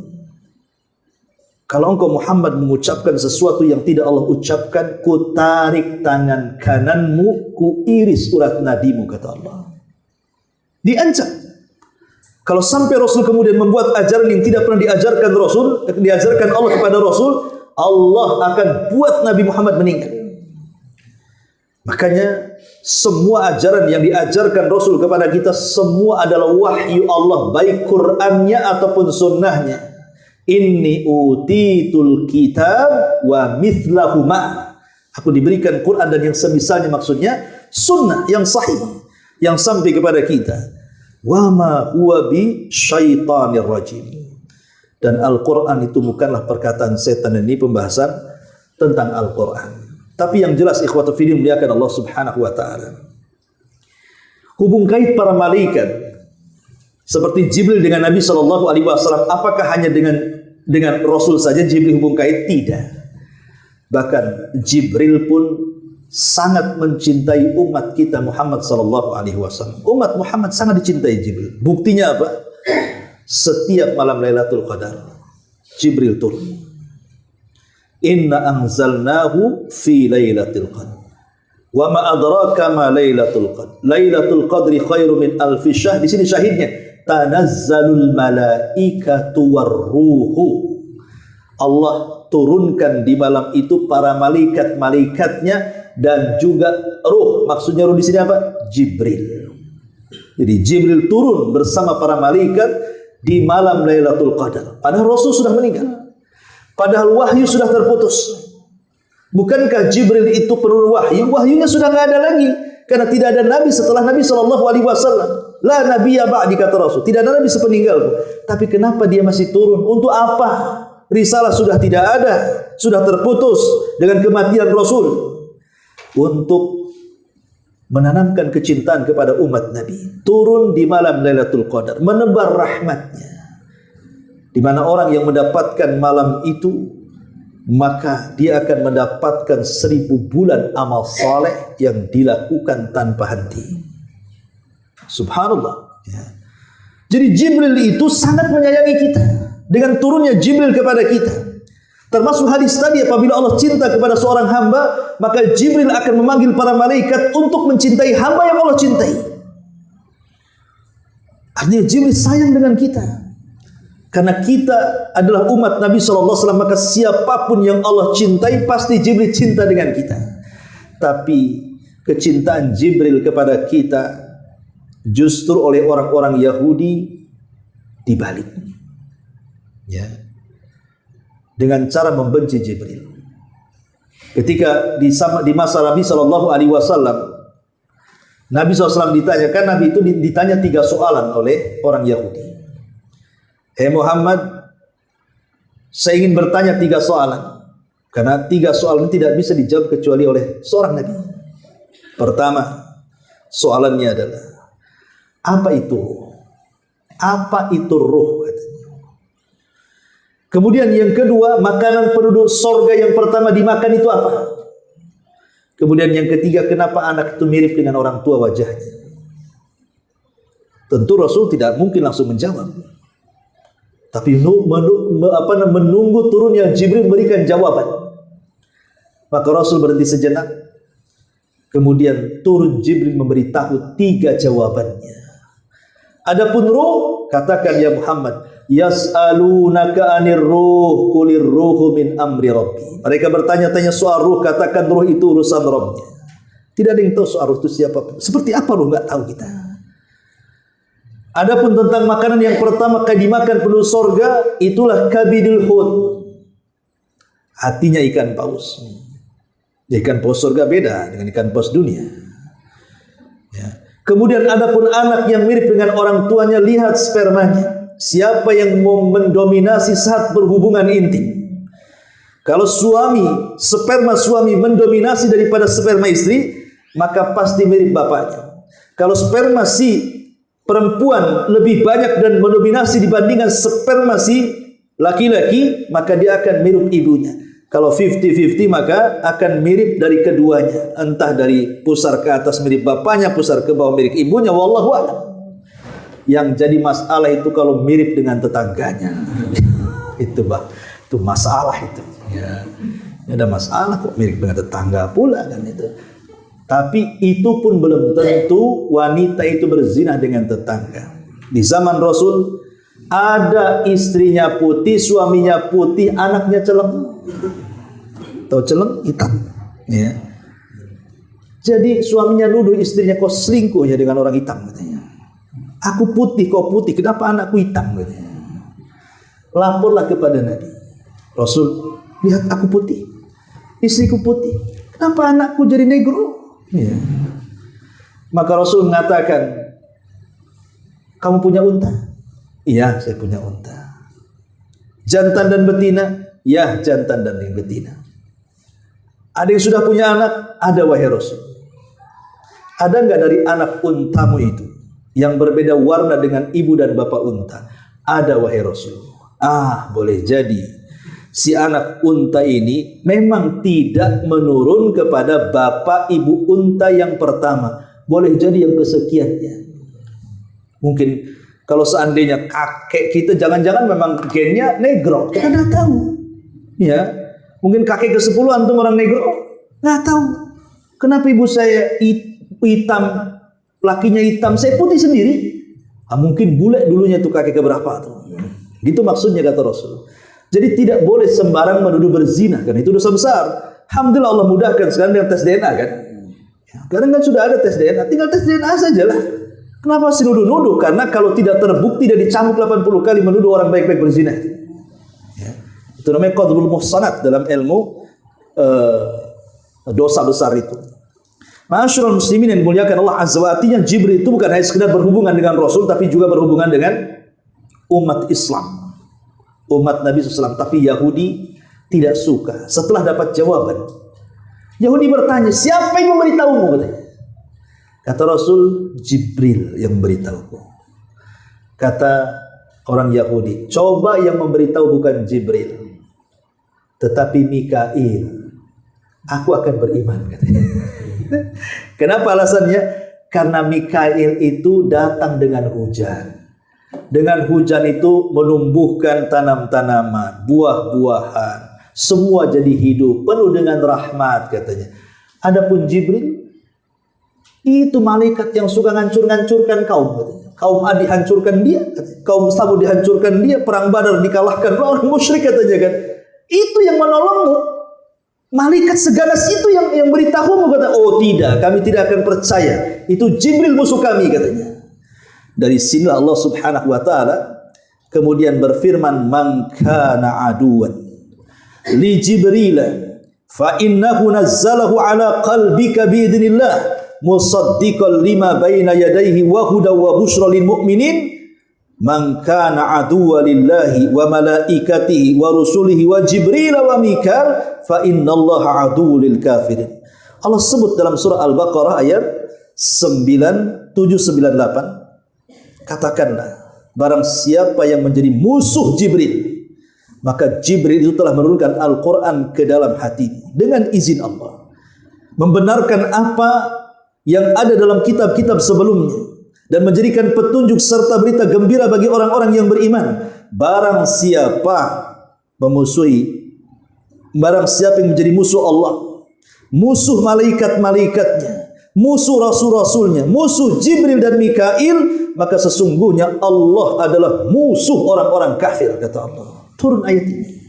Kalau engkau Muhammad mengucapkan sesuatu yang tidak Allah ucapkan, ku tarik tangan kananmu, ku iris urat nadimu, kata Allah. Diancam. Kalau sampai Rasul kemudian membuat ajaran yang tidak pernah diajarkan Allah kepada Rasul, Allah akan buat Nabi Muhammad meninggal. Makanya semua ajaran yang diajarkan Rasul kepada kita semua adalah wahyu Allah, baik Qur'annya ataupun sunnahnya. Inni utitul kitab wa mithlahu ma. Aku diberikan Quran dan yang semisalnya, maksudnya sunnah yang sahih yang sampai kepada kita. Wa ma huwa bi syaitanir rajim. Dan Al-Quran itu bukanlah perkataan setan. Ini pembahasan tentang Al-Quran. Tapi yang jelas ikhwatu fiddin muliakan Allah Subhanahu wa taala. Hubung kait para malaikat seperti Jibril dengan Nabi sallallahu alaihi wasallam, apakah hanya dengan Rasul saja Jibril hubung kait? Tidak. Bahkan Jibril pun sangat mencintai umat kita Muhammad sallallahu alaihi wasallam. Umat Muhammad sangat dicintai Jibril. Buktinya apa? Setiap malam Lailatul Qadar Jibril turun. Inna anzalnahu fi Lailatul Qadar. Wa ma adraka ma Lailatul Qadar. Lailatul Qadri khairu min alfi syahr. Di sini syahidnya, tanazzalul malaikatu warruhu. Allah turunkan di malam itu para malaikat-malaikatnya dan juga ruh. Maksudnya ruh di sini apa? Jibril. Jadi Jibril turun bersama para malaikat di malam Lailatul Qadar. Padahal Rasul sudah meninggal. Padahal wahyu sudah terputus. Bukankah Jibril itu penurun wahyu? Wahyunya sudah nggak ada lagi, karena tidak ada nabi setelah Nabi sallallahu alaihi wasallam. La nabiyya ba'di, kata Rasul. Tidak ada nabi sepeninggalku. Tapi kenapa dia masih turun? Untuk apa? Risalah sudah tidak ada, sudah terputus dengan kematian Rasul. Untuk menanamkan kecintaan kepada umat Nabi. Turun di malam Lailatul Qadar, menebar rahmatnya. Di mana orang yang mendapatkan malam itu, maka dia akan mendapatkan 1000 bulan amal saleh yang dilakukan tanpa henti. Subhanallah. Ya. Jadi Jibril itu sangat menyayangi kita. Dengan turunnya Jibril kepada kita, termasuk hadis tadi, apabila Allah cinta kepada seorang hamba, maka Jibril akan memanggil para malaikat untuk mencintai hamba yang Allah cintai. Artinya Jibril sayang dengan kita. Karena kita adalah umat Nabi SAW, maka siapapun yang Allah cintai, pasti Jibril cinta dengan kita. Tapi kecintaan Jibril kepada kita justru oleh orang-orang Yahudi dibalik. Ya. Dengan cara membenci Jibril. Ketika di masa Nabi SAW, Nabi SAW ditanya, kan Nabi itu ditanya 3 soalan oleh orang Yahudi. Hei Muhammad, saya ingin bertanya 3 soalan. Karena 3 soalan tidak bisa dijawab kecuali oleh seorang Nabi. Pertama, soalannya adalah, apa itu? Apa itu ruh? Kemudian yang kedua, makanan penduduk sorga yang pertama dimakan itu apa? Kemudian yang ketiga, kenapa anak itu mirip dengan orang tua wajahnya? Tentu Rasul tidak mungkin langsung menjawab. Tapi menunggu turunnya Jibril memberikan jawaban. Maka Rasul berhenti sejenak. Kemudian turun Jibril memberitahu 3 jawabannya. Adapun ruh, katakan ya Muhammad, yas'alunaka 'anir ruh qulir ruhu min amri rabbi. Mereka bertanya-tanya soal ruh, katakan ruh itu urusan Rabbnya. Tidak ada yang tahu soal ruh itu siapa. Seperti apa ruh, enggak tahu kita. Adapun tentang makanan yang pertama kali dimakan penduduk sorga, itulah kabidul hut. Hatinya ikan paus. Ikan paus sorga beda dengan ikan paus dunia. Ya. Kemudian adapun anak yang mirip dengan orang tuanya, lihat spermanya. Siapa yang mau mendominasi saat berhubungan intim? Kalau sperma suami mendominasi daripada sperma istri, maka pasti mirip bapaknya. Kalau sperma si perempuan lebih banyak dan mendominasi dibandingkan sperma si laki-laki, maka dia akan mirip ibunya. Kalau 50-50 maka akan mirip dari keduanya. Entah dari pusar ke atas mirip bapaknya, pusar ke bawah mirip ibunya, wallahu a'lam. Yang jadi masalah itu kalau mirip dengan tetangganya. Itu Itu masalah itu. Ya. Ada masalah kok mirip dengan tetangga pula kan itu. Tapi itu pun belum tentu wanita itu berzina dengan tetangga. Di zaman Rasul ada istrinya putih, suaminya putih, anaknya celeng. Tahu celeng? Hitam. Ya. Jadi suaminya nuduh istrinya, kau selingkuh ya dengan orang hitam katanya. Aku putih, kau putih, kenapa anakku hitam katanya. Laporlah kepada Nabi. Rasul, lihat aku putih, istriku putih, kenapa anakku jadi negro? Ya. Maka Rasul mengatakan, kamu punya unta? Iya, saya punya unta. Jantan dan betina? Ya, jantan dan betina. Ada yang sudah punya anak? Ada, wahai Rasul. Ada nggak dari anak untamu itu yang berbeda warna dengan ibu dan bapak unta? Ada, wahai Rasul. Boleh jadi si anak unta ini memang tidak menurun kepada bapak ibu unta yang pertama. Boleh jadi yang kesekiannya. Mungkin kalau seandainya kakek kita jangan-jangan memang gennya negro, kita nggak tahu. Ya, mungkin kakek ke-10 antum orang negro, nggak tahu. Kenapa ibu saya hitam, lakinya hitam, saya putih sendiri? Mungkin bule dulunya tuh kakek keberapa tuh. Gitu maksudnya kata Rasul. Jadi tidak boleh sembarang menuduh berzina, karena itu dosa besar. Alhamdulillah Allah mudahkan sekarang dengan tes DNA kan. Sekarang kan sudah ada tes DNA, tinggal tes DNA sajalah. Kenapa sih nuduh-nuduh? Karena kalau tidak terbukti dan dicambuk 80 kali menuduh orang baik-baik berzina itu. Ya. Itu namanya qadhful muhsanat dalam ilmu dosa besar itu. Ma'asyiral muslimin yang dimuliakan Allah Azza wa Jalla, Jibril itu bukan hanya sekedar berhubungan dengan Rasul, tapi juga berhubungan dengan umat Islam. Umat Nabi SAW, tapi Yahudi tidak suka. Setelah dapat jawaban, Yahudi bertanya, siapa yang memberitahumu? Katanya. Kata Rasul, Jibril yang memberitahuku. Kata orang Yahudi, coba yang memberitahu bukan Jibril, tetapi Mikail, aku akan beriman. Katanya. Kenapa alasannya? Karena Mikail itu datang dengan hujan. Dengan hujan itu menumbuhkan tanam-tanaman, buah-buahan, semua jadi hidup, penuh dengan rahmat katanya. Adapun Jibril itu malaikat yang suka ngancur-ngancurkan kaum katanya. Kaum Ad dihancurkan dia, katanya. Kaum Samud dihancurkan dia, perang Badar dikalahkan orang musyrik katanya kan. Itu yang menolongmu. Malaikat seganas itu yang beritahumu kata. Oh tidak, kami tidak akan percaya. Itu Jibril musuh kami katanya. Dari sini Allah Subhanahu wa taala kemudian berfirman, "Man kana aduwan li Jibril fa innahu nazzalahu ala qalbika bi idznillah musaddiqan lima baina yadayhi wa hudaw wa busyra lil mu'minin. Man kana aduwwan lillahi wa malaikatihi wa rusulihi wa Jibril wa Mikal fa innallaha aduwwul lil kafirin." Allah sebut dalam surah Al-Baqarah ayat 9798, katakanlah, barang siapa yang menjadi musuh Jibril, maka Jibril itu telah menurunkan Al-Quran ke dalam hatimu dengan izin Allah, membenarkan apa yang ada dalam kitab-kitab sebelumnya dan menjadikan petunjuk serta berita gembira bagi orang-orang yang beriman. Barang siapa yang menjadi musuh Allah, musuh malaikat-malaikatnya, musuh rasul-rasulnya, musuh Jibril dan Mikail, maka sesungguhnya Allah adalah musuh orang-orang kafir, kata Allah. Turun ayat ini.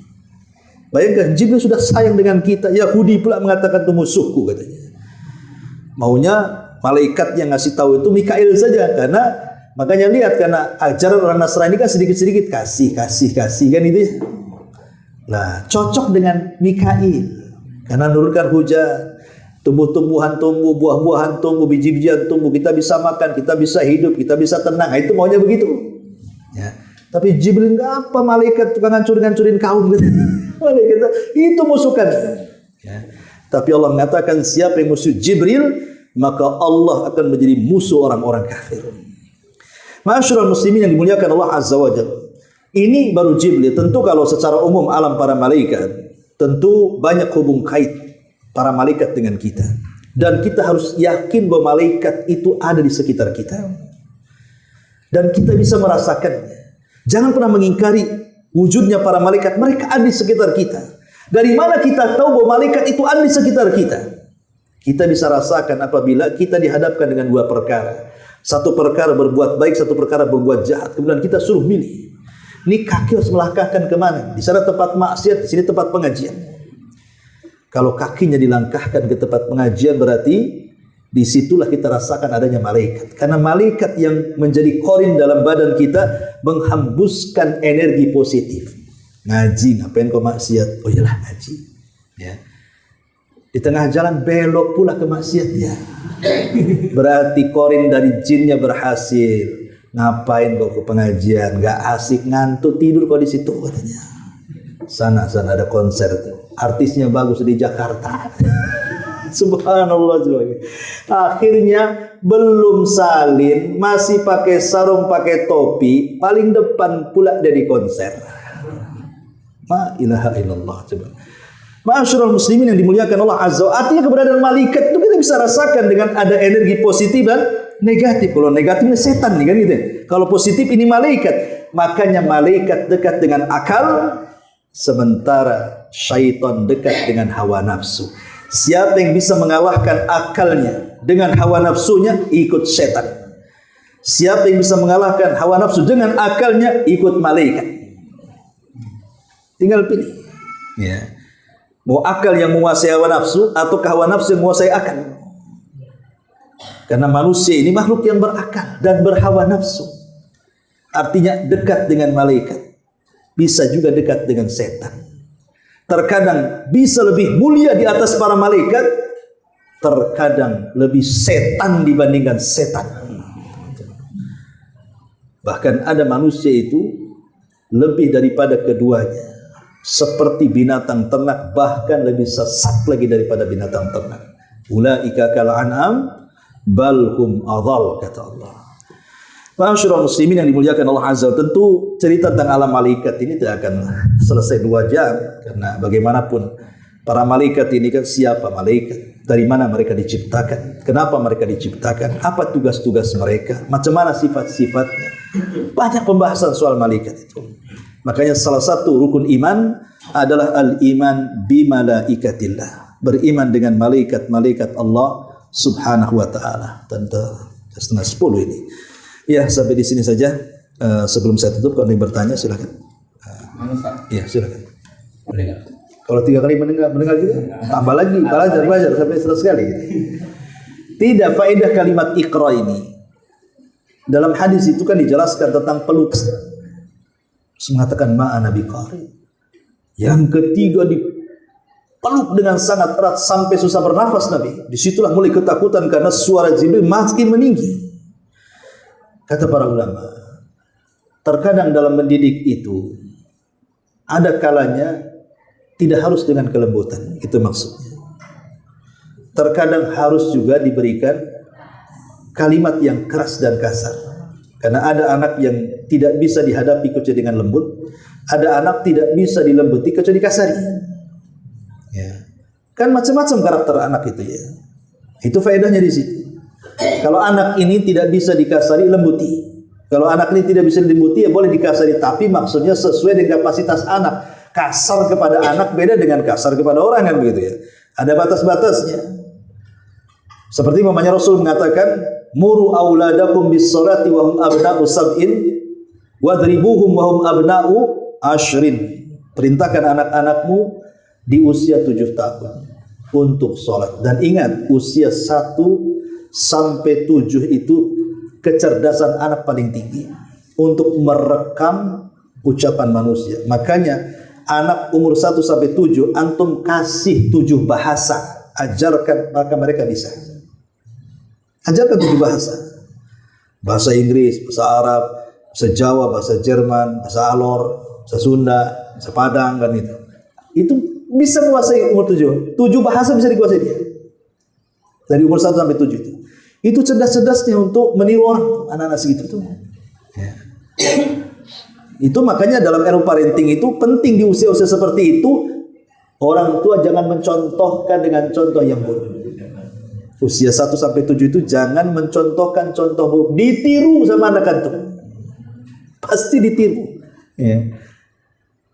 Bayangkan, Jibril sudah sayang dengan kita, Yahudi pula mengatakan itu musuhku katanya. Maunya malaikat yang ngasih tahu itu Mikail saja, karena makanya lihat, karena ajaran orang Nasrani kan sedikit-sedikit kasih kan itu ya. Nah, cocok dengan Mikail karena menurunkan hujan, tumbuh-tumbuhan tumbuh, buah-buahan tumbuh, biji-bijian tumbuh, kita bisa makan, kita bisa hidup, kita bisa tenang. Nah, itu maunya begitu. Ya. Tapi Jibril enggak apa, malaikat tukang ngancur-ngancurin kaum gitu. Malaikat itu musuh kami. Ya. Tapi Allah mengatakan siapa yang musuh Jibril, maka Allah akan menjadi musuh orang-orang kafir. Ma'asyiral muslimin yang dimuliakan Allah Azza wa Jalla. Ini baru Jibril. Tentu kalau secara umum alam para malaikat, tentu banyak hubung kait para malaikat dengan kita, dan kita harus yakin bahwa malaikat itu ada di sekitar kita dan kita bisa merasakannya. Jangan pernah mengingkari wujudnya para malaikat, mereka ada di sekitar kita. Dari mana kita tahu bahwa malaikat itu ada di sekitar kita? Kita bisa rasakan apabila kita dihadapkan dengan dua perkara. Satu perkara berbuat baik, satu perkara berbuat jahat. Kemudian kita suruh milih. Ini kaki harus melangkahkan kemana? Di sana tempat maksiat, di sini tempat pengajian. Kalau kakinya dilangkahkan ke tempat pengajian, berarti disitulah kita rasakan adanya malaikat. Karena malaikat yang menjadi korin dalam badan kita menghembuskan energi positif. Ngaji, ngapain kau maksiat? Oh iyalah ngaji. Ya. Di tengah jalan belok pula ke maksiat ya. Berarti korin dari jinnya berhasil. Ngapain kau ke pengajian? Gak asik, ngantuk, tidur kau di situ katanya. Sana ada konser tuh. Artisnya bagus di Jakarta. Subhanallah. Akhirnya belum salin, masih pakai sarung, pakai topi, paling depan pula dari konser. La ilaha illallah. Coba. Ma'asyiral muslimin yang dimuliakan Allah Azza wa Jalla, artinya keberadaan malaikat itu kita bisa rasakan dengan ada energi positif dan negatif. Kalau negatifnya setan nih kan gitu. Kalau positif ini malaikat. Makanya malaikat dekat dengan akal, sementara syaitan dekat dengan hawa nafsu. Siapa yang bisa mengalahkan akalnya dengan hawa nafsunya, ikut setan. Siapa yang bisa mengalahkan hawa nafsu dengan akalnya, ikut malaikat. Tinggal pilih. Ya. Mau akal yang menguasai hawa nafsu atau hawa nafsu yang menguasai akal. Karena manusia ini makhluk yang berakal dan berhawa nafsu. Artinya dekat dengan malaikat. Bisa juga dekat dengan setan. Terkadang bisa lebih mulia di atas para malaikat. Terkadang lebih setan dibandingkan setan. Bahkan ada manusia itu lebih daripada keduanya. Seperti binatang ternak, bahkan lebih sesat lagi daripada binatang ternak. Ulaika kal an'am bal hum adhal, kata Allah. Ma'asyiral muslimin yang dimuliakan Allah Azza wa Jalla, tentu cerita tentang alam malaikat ini tidak akan selesai 2 jam, karena bagaimanapun para malaikat ini kan siapa malaikat, dari mana mereka diciptakan, kenapa mereka diciptakan, apa tugas-tugas mereka, macam mana sifat-sifatnya. Banyak pembahasan soal malaikat itu. Makanya salah satu rukun iman adalah al-iman bi malaikatillah. Beriman dengan malaikat-malaikat Allah Subhanahu wa taala. Tentu setengah 10 ini. Ya, sampai di sini saja. Sebelum saya tutup, kalau ada yang bertanya silakan. Iya, silakan. Mendengar. Kalau 3 kali mendengar juga, tambah lagi, belajar sampai 100 kali. Tidak faedah kalimat iqra ini. Dalam hadis itu kan dijelaskan tentang peluk. Mengatakan ma'ana biqari. Yang ketiga dipeluk dengan sangat erat sampai susah bernafas Nabi. Disitulah mulai ketakutan karena suara Jibril makin meninggi. Kata para ulama, terkadang dalam mendidik itu ada kalanya tidak harus dengan kelembutan, itu maksudnya. Terkadang harus juga diberikan kalimat yang keras dan kasar. Karena ada anak yang tidak bisa dihadapi kecuali dengan lembut, ada anak tidak bisa dilembuti kecuali dikasari. Ya. Kan macam-macam karakter anak itu ya. Itu faedahnya di situ. Kalau anak ini tidak bisa dikasari, lembuti. Kalau anak ini tidak bisa dilembuti, ya boleh dikasari, tapi maksudnya sesuai dengan kapasitas anak. Kasar kepada anak beda dengan kasar kepada orang kan begitu ya. Ada batas-batasnya. Seperti mamanya Rasul mengatakan, muru auladakum bis salati wa hum abna'u sab'in wadribuhum wa hum abna'u ashrin. Perintahkan anak-anakmu di usia 7 tahun untuk sholat. Dan ingat, usia 1 sampai 7 itu kecerdasan anak paling tinggi untuk merekam ucapan manusia. Makanya anak umur 1 sampai 7 antum kasih 7 bahasa, ajarkan, maka mereka bisa. Ajarkan 7 bahasa. Bahasa Inggris, bahasa Arab, bahasa Jawa, bahasa Jerman, bahasa Alor, bahasa Sunda, bahasa Padang kan itu. Itu bisa menguasai umur 7. 7 bahasa bisa dikuasai dia. Dari umur 1 sampai 7 itu. Itu cerdas-cerdasnya untuk meniru orang, anak-anak segitu tuh. Ya. Itu makanya dalam ilmu parenting itu penting di usia-usia seperti itu orang tua jangan mencontohkan dengan contoh yang buruk. Usia 1 sampai 7 itu jangan mencontohkan contoh buruk, ditiru sama anak antum. Pasti ditiru. Ya.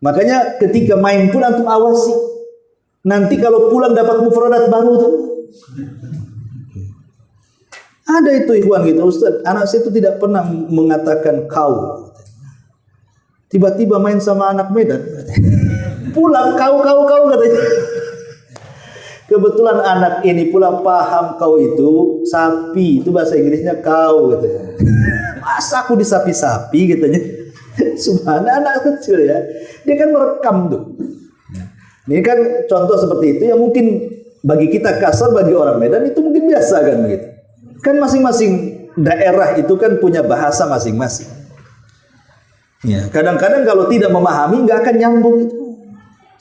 Makanya ketika main pun antum awasi. Nanti kalau pulang dapat mufradat baru tuh. Ada itu ikhwan gitu, Ustaz, anak saya itu tidak pernah mengatakan kau. Tiba-tiba main sama anak Medan. Pulang kau katanya. Kebetulan anak ini pula paham kau itu sapi, itu bahasa Inggrisnya kau katanya. Masa aku disapi-sapi katanya. Subhanallah, anak kecil ya. Dia kan merekam tuh. Ini kan contoh seperti itu yang mungkin bagi kita kasar, bagi orang Medan itu mungkin biasa kan begitu. Kan masing-masing daerah itu kan punya bahasa masing-masing. Ya, kadang-kadang kalau tidak memahami nggak akan nyambung itu.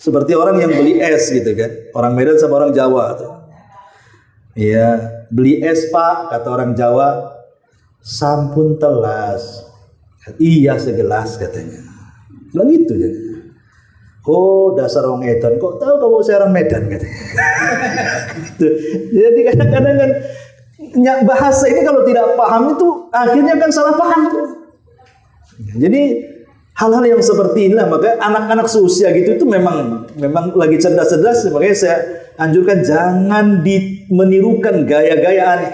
Seperti orang yang beli es gitu kan. Orang Medan sama orang Jawa tuh. Ya, beli es Pak, kata orang Jawa. Sampun telas. Iya segelas katanya. Bilang gitu jadi. Oh dasar orang Medan, kok tahu kamu saya orang Medan katanya. Gitu. Jadi kadang-kadang kan bahasa ini kalau tidak paham itu akhirnya kan salah paham tuh. Jadi hal-hal yang seperti inilah, maka anak-anak seusia gitu itu memang lagi cerdas-cerdas, makanya saya anjurkan jangan menirukan gaya-gaya aneh.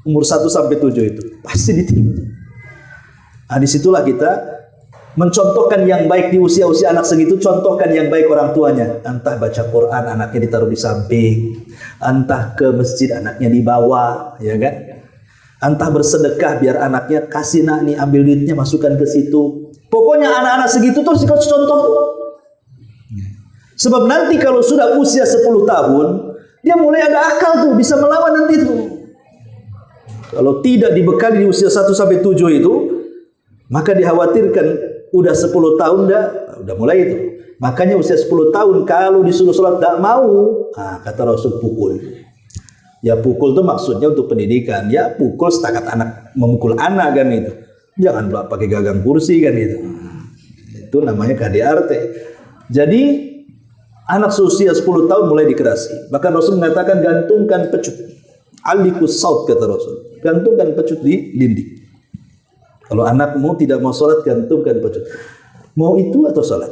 Umur 1 sampai 7 itu pasti ditiru. Nah, disitulah kita mencontohkan yang baik di usia-usia anak segitu, contohkan yang baik orang tuanya. Entah baca Quran, anaknya ditaruh di samping. Entah ke masjid, anaknya dibawa, ya kan? Entah bersedekah, biar anaknya kasih nak nih, ambil duitnya masukkan ke situ. Pokoknya anak-anak segitu terus dikasih contoh. Sebab nanti kalau sudah usia 10 tahun, dia mulai ada akal tuh, bisa melawan nanti tuh. Kalau tidak dibekali di usia 1 sampai 7 itu, maka dikhawatirkan udah 10 tahun udah mulai itu. Makanya usia 10 tahun kalau disuruh sholat tidak mau, kata Rasul pukul. Ya pukul itu maksudnya untuk pendidikan. Ya pukul setakat anak memukul anak kan itu. Jangan pakai gagang kursi kan itu. Itu namanya KDRT. Jadi anak seusia 10 tahun mulai dikerasi. Bahkan Rasul mengatakan gantungkan pecut. Alikus saut kata Rasul. Gantungkan pecut di dinding. Kalau anakmu tidak mau sholat, gantungkan pecut. Mau itu atau sholat?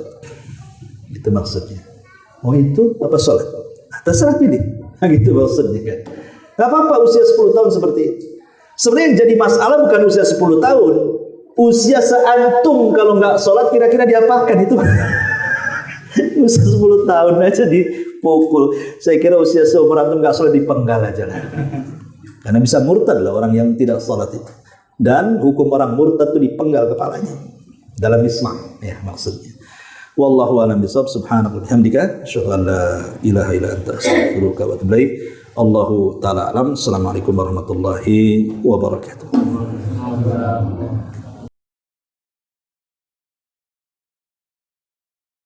Itu maksudnya. Mau itu apa sholat? Terserah pilih. Gitu maksudnya kan. Gak apa-apa usia 10 tahun seperti itu. Sebenarnya yang jadi masalah bukan usia 10 tahun. Usia seantum kalau nggak sholat kira-kira diapakan itu? Usia 10 tahun aja dipukul. Saya kira usia seumur antum nggak sholat dipenggal aja lah. Karena bisa murtad lah orang yang tidak sholat itu. Dan hukum orang murtad itu dipenggal kepalanya dalam Islam ya maksudnya. Wallahu a'lam bishawab. Subhanaka wa bihamdika asyhadu an la ilaha illa anta astaghfiruka wa atubu ilaik. Allahu taala alam. Assalamualaikum warahmatullahi wabarakatuh.